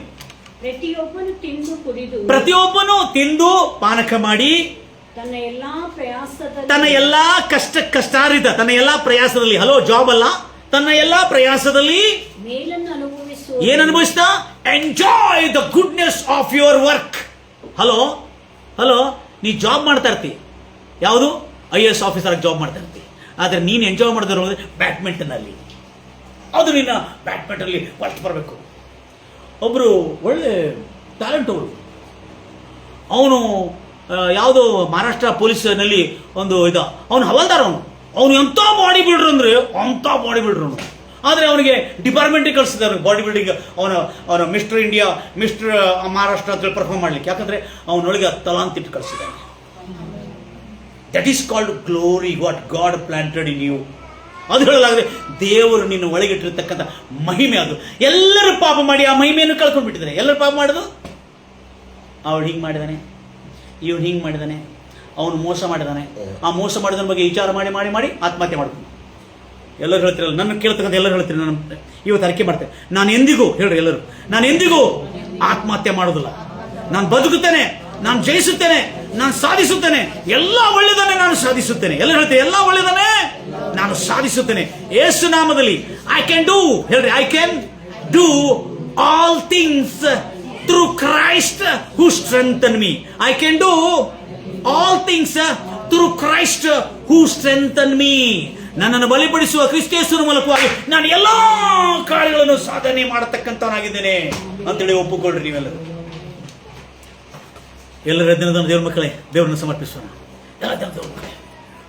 ಪ್ರತಿಯೊಬ್ಬನು ತಿಂದು ಕುಡಿದು ಪ್ರತಿಯೊಬ್ಬನು ತಿಂದು ಪಾನಕ ಮಾಡಿ ತನ್ನ ಎಲ್ಲಾ ಪ್ರಯಾಸದಲ್ಲಿ ತನ್ನ ಎಲ್ಲಾ ಕಷ್ಟಾರಿತ ತನ್ನ ಎಲ್ಲಾ ಪ್ರಯಾಸದಲ್ಲಿ, ಹಲೋ ಜಾಬ್ ಅಲ್ಲ, ತನ್ನ ಎಲ್ಲಾ ಪ್ರಯಾಸದಲ್ಲಿ ಮೇಲನ್ನು ಅನುಭವಿಸುವ ಏನ್ ಅನುಭವಿಸ್ತಾ? Enjoy the goodness of your work. Hello hello, ನೀ ಜಾಬ್ ಮಾಡ್ತಾ ಇರ್ತಿ, ಯಾವುದು IAS ಆಫೀಸರ್ ಆಗಿ ಜಾಬ್ ಮಾಡ್ತಾ ಇರ್ತಿ, ಆದ್ರೆ ನೀನು ಎಂಜಾಯ್ ಮಾಡಿದ್ರು ಬ್ಯಾಡ್ಮಿಂಟನ್ ಅಲ್ಲಿ, ಅದು ನಿನ್ನ ಬ್ಯಾಡ್ಮಿಂಟನ್ ಅಲ್ಲಿ ಫಸ್ಟ್ ಬರಬೇಕು. ಒಬ್ರು ಒಳ್ಳೆ ಟ್ಯಾಲೆಂಟ್ ಅವನು ಯಾವುದೋ ಮಹಾರಾಷ್ಟ್ರ ಪೊಲೀಸ್ನಲ್ಲಿ ಒಂದು ಅವನು ಹವಾಲ್ದಾರ್, ಅವನು ಎಂತ ಬಾಡಿ ಬಿಲ್ಡರ್ ಅಂದ್ರೆ ಅಂತ ಬಾಡಿ ಬಿಲ್ಡರ್ ಅವನು. ಆದರೆ ಅವನಿಗೆ ಡಿಪಾರ್ಟ್ಮೆಂಟಿಗೆ ಕಳಿಸಿದ್ದಾರೆ ಬಾಡಿ ಬಿಲ್ಡಿಂಗ್, ಅವನ ಮಿಸ್ಟರ್ ಇಂಡಿಯಾ, ಮಿಸ್ಟರ್ ಮಹಾರಾಷ್ಟ್ರ ಅಂತ ಪರ್ಫಾರ್ಮ್ ಮಾಡ್ಲಿಕ್ಕೆ. ಯಾಕಂದ್ರೆ ಅವನೊಳಗೆ ತಲಾಂತಿಟ್ಟು ಕಳಿಸಿದ್ದಾನೆ. That is called glory, what God planted in you. ಅದು ಹೇಳಲಾಗಿದೆ, ದೇವರು ನಿನ್ನ ಒಳಗಿಟ್ಟಿರ್ತಕ್ಕಂಥ ಮಹಿಮೆ ಅದು. ಎಲ್ಲರೂ ಪಾಪ ಮಾಡಿ ಆ ಮಹಿಮೆಯನ್ನು ಕಳ್ಕೊಂಡು ಬಿಟ್ಟಿದ್ದಾರೆ. ಎಲ್ಲರೂ ಪಾಪ ಮಾಡೋದು, ಅವಳು ಹಿಂಗೆ ಮಾಡಿದಾನೆ, ಇವನು ಹಿಂಗೆ ಮಾಡಿದಾನೆ, ಅವನು ಮೋಸ ಮಾಡಿದಾನೆ, ಆ ಮೋಸ ಮಾಡಿದ ಬಗ್ಗೆ ವಿಚಾರ ಮಾಡಿ ಮಾಡಿ ಮಾಡಿ ಆತ್ಮಹತ್ಯೆ ಮಾಡ್ತಾನೆ. ಎಲ್ಲರೂ ಹೇಳ್ತಿರಲ್ಲ, ನನ್ನ ಕೇಳ್ತಕ್ಕಂಥ ಎಲ್ಲರೂ ಹೇಳ್ತೀರಿ, ನಾನು ಇವತ್ತು ಅರಿಕೆ ಮಾಡ್ತೇನೆ, ನಾನು ಎಂದಿಗೂ ಹೇಳ್ರಿ ಎಲ್ಲರೂ, ನಾನು ಎಂದಿಗೂ ಆತ್ಮಹತ್ಯೆ ಮಾಡೋದಿಲ್ಲ. ನಾನು ಬದುಕುತ್ತೇನೆ, ನಾನು ಜಯಿಸುತ್ತೇನೆ, ನಾನು ಸಾಧಿಸುತ್ತೇನೆ, ಎಲ್ಲ ಒಳ್ಳೆದನ್ನೇ ನಾನು ಸಾಧಿಸುತ್ತೇನೆ. ಎಲ್ಲ ಹೇಳ್ತೇನೆ, ಎಲ್ಲ ಒಳ್ಳೆದನ್ನೇ ನಾನು ಸಾಧಿಸುತ್ತೇನೆ ಯೇಸು ನಾಮದಲ್ಲಿ. ಐ ಕ್ಯಾನ್ ಡೂ, ಹೇಳ್ರಿ, I can do all things through Christ who strengthen me. I can do all things through Christ who strengthen me. ನನ್ನನ್ನು ಬಲಿಪಡಿಸುವ ಕ್ರಿಸ್ತೇಸನ ಮೂಲಕವಾಗಿ ನಾನು ಎಲ್ಲಾ ಕಾರ್ಯಗಳನ್ನು ಸಾಧನೆ ಮಾಡತಕ್ಕಂಥವನಾಗಿದ್ದೇನೆ ಅಂತೇಳಿ ಒಪ್ಪಿಕೊಳ್ಳ್ರಿ ನೀವೆಲ್ಲರೂ. ಎಲ್ಲರ ದಿನದ ದೇವ್ರ ಮಕ್ಕಳೇ, ದೇವರನ್ನು ಸಮರ್ಪಿಸೋಣ. ಎಲ್ಲ ದೇವ್ರ ಮಕ್ಕಳೇ,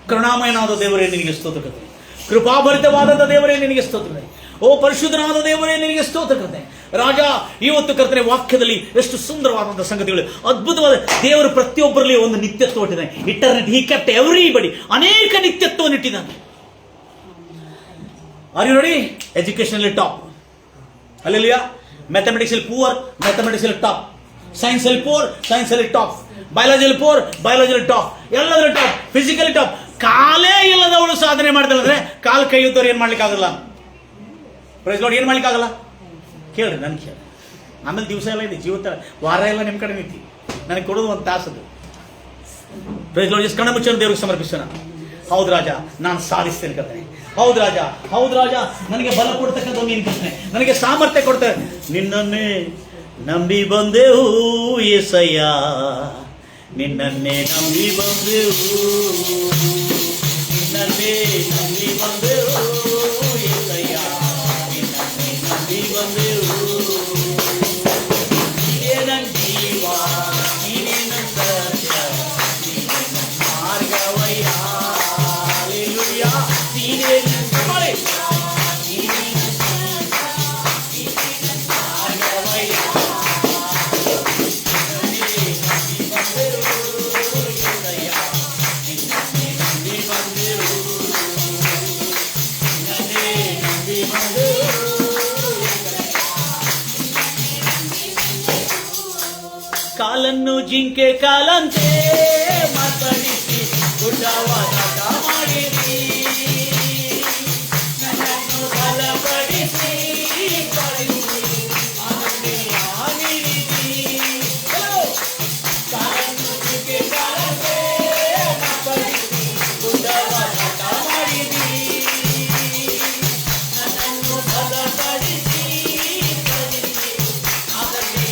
ಕರುಣಾಮಯನಾದ ದೇವರೇ ನಿನಗೆ ಸ್ತೋತ್ರ ಕರ್ತನೆ, ಕೃಪಾಭರಿತವಾದ ದೇವರೇ ನಿನಗೆ ಸ್ತೋತ್ರ, ಓ ಪರಿಶುದ್ಧನಾದ ದೇವರೇ ನಿನಗೆ ಸ್ತೋತ್ರ ಕರ್ತನೆ. ರಾಜ, ಇವತ್ತು ಕರ್ತನೆ ವಾಕ್ಯದಲ್ಲಿ ಎಷ್ಟು ಸುಂದರವಾದಂತಹ ಸಂಗತಿಗಳು, ಅದ್ಭುತವಾದ ದೇವರು ಪ್ರತಿಯೊಬ್ಬರಲ್ಲಿ ಒಂದು ನಿತ್ಯತ್ವ ಇಟ್ಟಿದ್ದಾನೆ. ಇಟರ್ನಿಟಿ, ಹಿ ಕೆಪ್ಟ್ ಎವ್ರಿಬಡಿ, ಅನೇಕ ನಿತ್ಯತ್ವವನ್ನು ಇಟ್ಟಿದ್ದಾನೆ. Are you ready? Education top, ಅಲ್ಲೆಲ್ಲಿಯ ಮ್ಯಾಥಮೆಟಿಕ್ಸ್ ಅಲ್ಲಿ ಪೂರ್, ಮ್ಯಾಥಮೆಟಿಕ್ಸ್ ಅಲ್ಲಿ ಟಾಪ್, ಸೈನ್ಸ್ ಅಲ್ಲಿ ಪೂರ್, ಸೈನ್ಸ್ ಅಲ್ಲಿ ಟಾಪ್, ಬಯಾಲಜಿ ಅಲ್ಲಿ ಪೂರ್, ಬಯಾಲಜಿ ಅಲ್ಲಿ ಟಾಪ್, ಎಲ್ಲದರಲ್ಲಿ ಟಾಪ್, ಫಿಸಿಕಲಿ ಟಾಪ್. ಕಾಲೇ ಇಲ್ಲದವಳು ಸಾಧನೆ ಮಾಡ್ತಾಳೆ, ಕಾಲು ಕೈ ಇದ್ದವ್ರು ಏನ್ ಮಾಡ್ಲಿಕ್ಕೆ ಆಗಲ್ಲ. ಪ್ರೈಸ್ ಲಾರ್ಡ್, ಏನ್ ಮಾಡ್ಲಿಕ್ಕೆ ಆಗಲ್ಲ? ಕೇಳ್ರಿ, ನನ್ ಕೇಳಿ. ಆಮೇಲೆ ದಿವಸ ಎಲ್ಲ ಇದೆ, ಜೀವಿತ ವಾರ ಎಲ್ಲ ನಿಮ್ ಕಡೆ ನಿಂತಿ, ನನಗೆ ಕೊಡೋದು ಒಂದು ತಾಸದು. ಪ್ರೈಸ್ ಲಾರ್ಡ್, ಕಣ್ಣ ಮುಚ್ಚನ ದೇವ್ರಿಗೆ ಸಮರ್ಪಿಸೋಣ. ಹೌದು ರಾಜ, ನಾನು ಸಾಧಿಸ್ತೇನೆ ಕರ್ತನೆ. ಹೌದು ರಾಜ, ಹೌದು ರಾಜ, ನನಗೆ ಬಲ ಕೊಡ್ತಕ್ಕಂಥ ನೀನು ಕರ್ತನೆ, ನನಗೆ ಸಾಮರ್ಥ್ಯ ಕೊಡ್ತೇನೆ. ನಿನ್ನನ್ನೇ ನಂಬಿ ಬಂದೆವು ಏಸಯ್ಯ, ನಿನ್ನನ್ನೇ ನಂಬಿ ಬಂದೆವು, ನಿನ್ನನ್ನೇ ನಂಬಿ ಬಂದೆವು ಏಸಯ್ಯ, ನಿನ್ನನ್ನೇ ನಂಬಿ ಬಂದೆವು. ನೀನೇ ನನ್ನ ಜೀವ, ನೀನೇ ನನ್ನ ಸತ್ಯ, ನೀನೇ ನನ್ನ ಮಾರ್ಗವಯ್ಯ. ಹಲ್ಲೆಲೂಯಾ, ನೀನೇ ನನ್ನ ಮಾಡಿ, ನೀನೇ ನನ್ನ ಮಾರ್ಗವಯ್ಯ. ಕಾಲನ್ನು ಜಿಂಕೆ ಕಾಲಂತೆ ಮಾತಡಿಸಿ ಗುಡ್ಡವಾದ ಮಾಡಿರಿ, ನನ್ನನ್ನು ಬಲಪಡಿಸಿ ಕಾಲನ್ನು ಜಿಂಕೆ ಕಾಲಂತೆ ಮಾತಡಿಸಿ ಗುಡ್ಡವಾದ ಮಾಡಿರಿ, ನನ್ನನ್ನು ಬಲಪಡಿಸಿ ಅದನ್ನೇ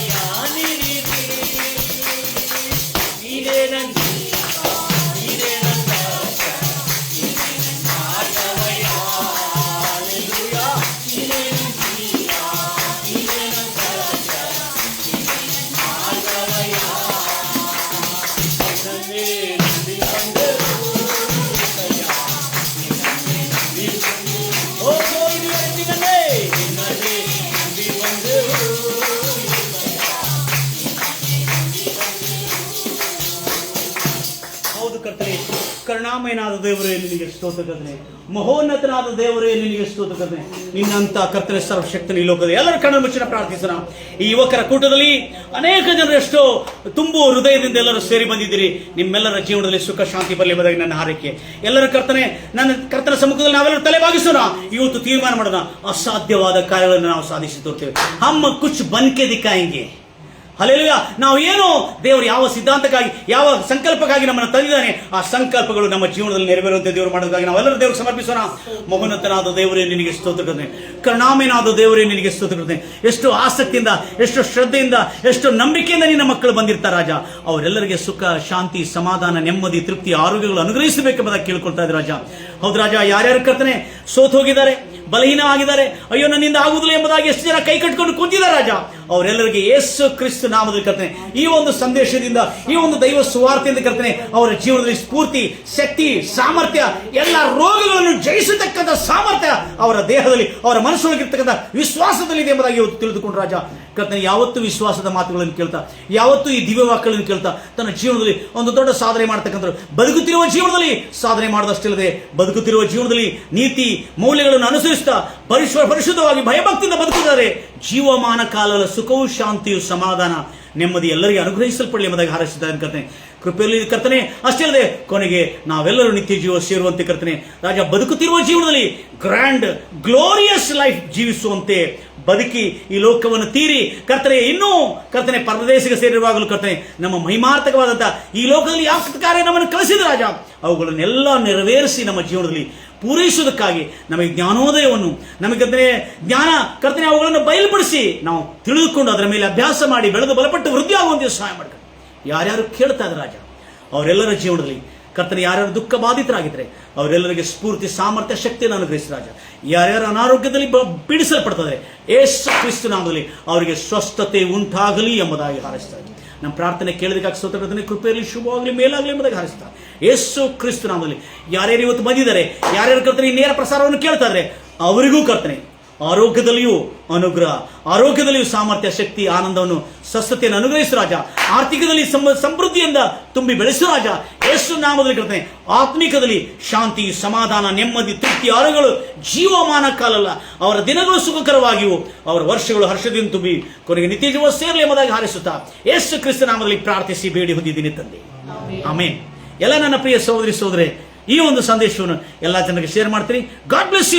ಕರುಣಾಮಯನಾದ ದೇವರೇ ನಿನಗೆ ಸ್ತೋತ್ರ ಕರ್ತನೆ, ಮಹೋನ್ನತನಾದ ದೇವರೇ ನಿನಗೆ ಸ್ತೋತ್ರ ಕರ್ತನೆ. ನಿನ್ನಂತ ಕರ್ತನೆ ಸರ್ವಶಕ್ತನ ಈ ಲೋಕದ ಎಲ್ಲರ ಕಣ್ಣು ಮುಚ್ಚಿನ ಪ್ರಾರ್ಥಿಸೋಣ. ಈ ಯುವಕರ ಕೂಟದಲ್ಲಿ ಅನೇಕ ಜನರು ಎಷ್ಟೋ ತುಂಬು ಹೃದಯದಿಂದ ಎಲ್ಲರೂ ಸೇರಿ ಬಂದಿದ್ದೀರಿ. ನಿಮ್ಮೆಲ್ಲರ ಜೀವನದಲ್ಲಿ ಸುಖ ಶಾಂತಿ ಬರಲಿ ಎಂಬುದಾಗಿ ನನ್ನ ಹಾರೈಕೆ. ಎಲ್ಲರ ನನ್ನ ಕರ್ತನ ಸಮ್ಮುಖದಲ್ಲಿ ನಾವೆಲ್ಲರೂ ತಲೆ ಬಾಗಿಸೋಣ. ಇವತ್ತು ತೀರ್ಮಾನ ಮಾಡೋಣ, ಅಸಾಧ್ಯವಾದ ಕಾರ್ಯಗಳನ್ನು ನಾವು ಸಾಧಿಸಿ ತೋರ್ತೇವೆ. ಹಮ್ಮ ಕುಚ್ ಬನ್ಕೆ ದಿಕ್ಕಾಯಿಂಗೆ. ಹಲ್ಲೆಲೂಯಾ. ನಾವು ಏನು ದೇವರು ಯಾವ ಸಿದ್ಧಾಂತಕ್ಕಾಗಿ ಯಾವ ಸಂಕಲ್ಪಕ್ಕಾಗಿ ನಮ್ಮನ್ನು ತಂದಿದ್ದಾನೆ, ಆ ಸಂಕಲ್ಪಗಳು ನಮ್ಮ ಜೀವನದಲ್ಲಿ ನೆರವೇರುವಂತೆ ದೇವರು ಮಾಡೋದಕ್ಕಾಗಿ ನಾವೆಲ್ಲರೂ ದೇವರಿಗೆ ಸಮರ್ಪಿಸೋಣ. ಮಹೋನ್ನತನಾದ ದೇವರೇ ನಿನಗೆ ಸ್ತೋತ್ರ ಕರ್ತನೆ, ಕರುಣಾಮಯನಾದ ದೇವರೇ ನಿನಗೆ ಸ್ತೋತ್ರ ಕರ್ತನೆ. ಎಷ್ಟು ಆಸಕ್ತಿಯಿಂದ, ಎಷ್ಟು ಶ್ರದ್ಧೆಯಿಂದ, ಎಷ್ಟು ನಂಬಿಕೆಯಿಂದ ನಿನ್ನ ಮಕ್ಕಳು ಬಂದಿರ್ತಾರೆ ರಾಜ. ಅವರೆಲ್ಲರಿಗೆ ಸುಖ ಶಾಂತಿ ಸಮಾಧಾನ ನೆಮ್ಮದಿ ತೃಪ್ತಿ ಆರೋಗ್ಯಗಳು ಅನುಗ್ರಹಿಸಬೇಕೆಂಬುದಾಗಿ ಕೇಳ್ಕೊಳ್ತಾ ಇದ್ದಾರೆ ರಾಜ. ಹೌದು ರಾಜ, ಯಾರ್ಯಾರು ಕರ್ತನೆ ಸೋತು ಹೋಗಿದ್ದಾರೆ, ಬಲಹೀನ ಆಗಿದ್ದಾರೆ, ಅಯ್ಯೋ ನನ್ನಿಂದ ಆಗುವುದಿಲ್ಲ ಎಂಬುದಾಗಿ ಎಷ್ಟು ಜನ ಕೈ ಕಟ್ಕೊಂಡು ಕುಂತಿದ್ದಾರೆ ರಾಜ. ಅವರೆಲ್ಲರಿಗೆ ಯೇಸು ಕ್ರಿಸ್ತ ನಾಮದಲ್ಲಿ ಕರ್ತನೆ ಈ ಒಂದು ಸಂದೇಶದಿಂದ, ಈ ಒಂದು ದೈವ ಸುವಾರ್ತೆಯಿಂದ ಕರ್ತನೆ ಅವರ ಜೀವನದಲ್ಲಿ ಸ್ಫೂರ್ತಿ, ಶಕ್ತಿ, ಸಾಮರ್ಥ್ಯ, ಎಲ್ಲ ರೋಗಗಳನ್ನು ಜಯಿಸತಕ್ಕಂಥ ಸಾಮರ್ಥ್ಯ ಅವರ ದೇಹದಲ್ಲಿ, ಅವರ ಮನಸ್ಸೊಳಗಿರ್ತಕ್ಕಂಥ ವಿಶ್ವಾಸದಲ್ಲಿ ಇದೆ ಎಂಬುದಾಗಿ ಇವತ್ತು ತಿಳಿದುಕೊಂಡು ರಾಜ ಕರ್ತನೆ ಯಾವತ್ತೂ ವಿಶ್ವಾಸದ ಮಾತುಗಳನ್ನು ಕೇಳ್ತಾ, ಯಾವತ್ತೂ ಈ ದಿವ್ಯ ವಾಕ್ಯಗಳನ್ನು ಕೇಳ್ತಾ ತನ್ನ ಜೀವನದಲ್ಲಿ ಒಂದು ದೊಡ್ಡ ಸಾಧನೆ ಮಾಡ್ತಕ್ಕಂಥ, ಬದುಕುತ್ತಿರುವ ಜೀವನದಲ್ಲಿ ಸಾಧನೆ ಮಾಡದಷ್ಟಿಲ್ಲದೆ ಬದುಕುತ್ತಿರುವ ಜೀವನದಲ್ಲಿ ನೀತಿ ಮೌಲ್ಯಗಳನ್ನು ಅನುಸರಿಸ್ತಾ ಪರಿಶುದ್ಧವಾಗಿ ಭಯಭಕ್ತಿಯಿಂದ ಬದುಕಿದ್ದಾರೆ. ಜೀವಮಾನ ಕಾಲದ ಸುಖವು ಶಾಂತಿಯು ಸಮಾಧಾನ ನೆಮ್ಮದಿ ಎಲ್ಲರಿಗೆ ಅನುಗ್ರಹಿಸಲ್ಪಡಲಿ ಎಂಬುದಾಗಿ ಹಾರೈಸಿದ್ದಾರೆ ಕರ್ತನೆ. ಕೃಪೆಯಲ್ಲಿ ಕರ್ತನೆ ಅಷ್ಟೇ ಅಲ್ಲದೆ ಕೊನೆಗೆ ನಾವೆಲ್ಲರೂ ನಿತ್ಯ ಜೀವ ಸೇರುವಂತೆ ಕರ್ತನೆ ರಾಜ, ಬದುಕುತ್ತಿರುವ ಜೀವನದಲ್ಲಿ ಗ್ರ್ಯಾಂಡ್ ಗ್ಲೋರಿಯಸ್ ಲೈಫ್ ಜೀವಿಸುವಂತೆ ಬದುಕಿ ಈ ಲೋಕವನ್ನು ತೀರಿ ಕರ್ತನೆ ಇನ್ನೂ ಕರ್ತನೆ ಪರದೇಶಕ್ಕೆ ಸೇರಿರುವಾಗಲೂ ಕರ್ತನೆ ನಮ್ಮ ಮಹಿಮಾರ್ಥಕವಾದಂತಹ ಈ ಲೋಕದಲ್ಲಿ ಯಾವ ಕಾರ್ಯ ನಮ್ಮನ್ನು ಕಳಿಸಿದ ರಾಜ, ಅವುಗಳನ್ನೆಲ್ಲ ನೆರವೇರಿಸಿ ನಮ್ಮ ಜೀವನದಲ್ಲಿ ಪೂರೈಸುವುದಕ್ಕಾಗಿ ನಮಗೆ ಜ್ಞಾನೋದಯವನ್ನು, ನಮಗೆ ಜ್ಞಾನ ಕರ್ತನೆ ಅವುಗಳನ್ನು ಬಯಲುಪಡಿಸಿ ನಾವು ತಿಳಿದುಕೊಂಡು ಅದರ ಮೇಲೆ ಅಭ್ಯಾಸ ಮಾಡಿ ಬೆಳೆದು ಬಲಪಟ್ಟು ವೃದ್ಧಿ ಆಗುವಂತೆ ಸಹಾಯ ಮಾಡ್ತಾರೆ. ಯಾರ್ಯಾರು ಕೇಳ್ತಾ ಇದ್ದಾರೆ ರಾಜ, ಅವರೆಲ್ಲರ ಜೀವನದಲ್ಲಿ ಕರ್ತನೆ ಯಾರ್ಯಾರು ದುಃಖ ಬಾಧಿತರಾಗಿದ್ರೆ ಅವರೆಲ್ಲರಿಗೆ ಸ್ಫೂರ್ತಿ ಸಾಮರ್ಥ್ಯ ಶಕ್ತಿಯನ್ನು ಅನುಗ್ರಹಿಸಿ ರಾಜ. ಯಾರ್ಯಾರು ಅನಾರೋಗ್ಯದಲ್ಲಿ ಪೀಡಿಸಲ್ಪಡ್ತಾರೆ ಯೇಸು ಕ್ರಿಸ್ತ ನಾಮದಲ್ಲಿ ಅವರಿಗೆ ಸ್ವಸ್ಥತೆ ಉಂಟಾಗಲಿ ಎಂಬುದಾಗಿ ಹಾರೈಸ್ತಾರೆ. ನಮ್ಮ ಪ್ರಾರ್ಥನೆ ಕೇಳೋದಕ್ಕಾಗಿ ಸ್ತೋತ್ರ ಕರ್ತನೆ, ಕೃಪೆಯಲ್ಲಿ ಶುಭವಾಗಲಿ ಮೇಲಾಗಲಿ ಎಂಬುದಾಗಿ ಹಾರೈಸ್ತಾರೆ ಯೇಸು ಕ್ರಿಸ್ತ ನಾಮದಲ್ಲಿ. ಯಾರ್ಯಾರು ಇವತ್ತು ಬಂದಿದ್ದಾರೆ, ಯಾರ್ಯಾರು ಕರ್ತನೆ ನೇರ ಪ್ರಸಾರವನ್ನು ಕೇಳ್ತಾ ಇದ್ದಾರೆ ಅವರಿಗೂ ಕರ್ತನೆ ಆರೋಗ್ಯದಲ್ಲಿಯೂ ಅನುಗ್ರಹ, ಆರೋಗ್ಯದಲ್ಲಿಯೂ ಸಾಮರ್ಥ್ಯ ಶಕ್ತಿ ಆನಂದವನ್ನು ಸ್ವಸ್ಥತೆಯನ್ನು ಅನುಗ್ರಹಿಸು ರಾಜ. ಆರ್ಥಿಕದಲ್ಲಿ ಸಮೃದ್ಧಿಯಿಂದ ತುಂಬಿ ಬೆಳೆಸು ರಾಜ. ಯೇಸು ನಾಮದಲ್ಲಿ ಕರ್ತನೆ ಆತ್ಮಿಕದಲ್ಲಿ ಶಾಂತಿ ಸಮಾಧಾನ ನೆಮ್ಮದಿ ತೃಪ್ತಿ ಆರೋಗ್ಯಗಳು ಜೀವಮಾನ ಕಾಲಲ್ಲ, ಅವರ ದಿನಗಳು ಸುಖಕರವಾಗಿಯೂ ಅವರ ವರ್ಷಗಳು ಹರ್ಷದಿಂದ ತುಂಬಿ ಕೊನೆಗೆ ನಿತ್ಯ ಜೀವ ಸೇರಲಿ ಎಂಬುದಾಗಿ ಹಾರೈಸುತ್ತಾ ಯೇಸು ಕ್ರಿಸ್ತ ನಾಮದಲ್ಲಿ ಪ್ರಾರ್ಥಿಸಿ ಬೇಡಿ ಹೊಂದಿದ್ದೀನಿ ತಂದೆ, ಆಮೆನ್. ಎಲ್ಲ ನನ್ನ ಪ್ರಿಯ ಸಹೋದರಿ ಸಹೋದರೇ, ಈ ಒಂದು ಸಂದೇಶವನ್ನು ಎಲ್ಲ ಜನರಿಗೆ ಶೇರ್ ಮಾಡ್ತೀನಿ. God bless you.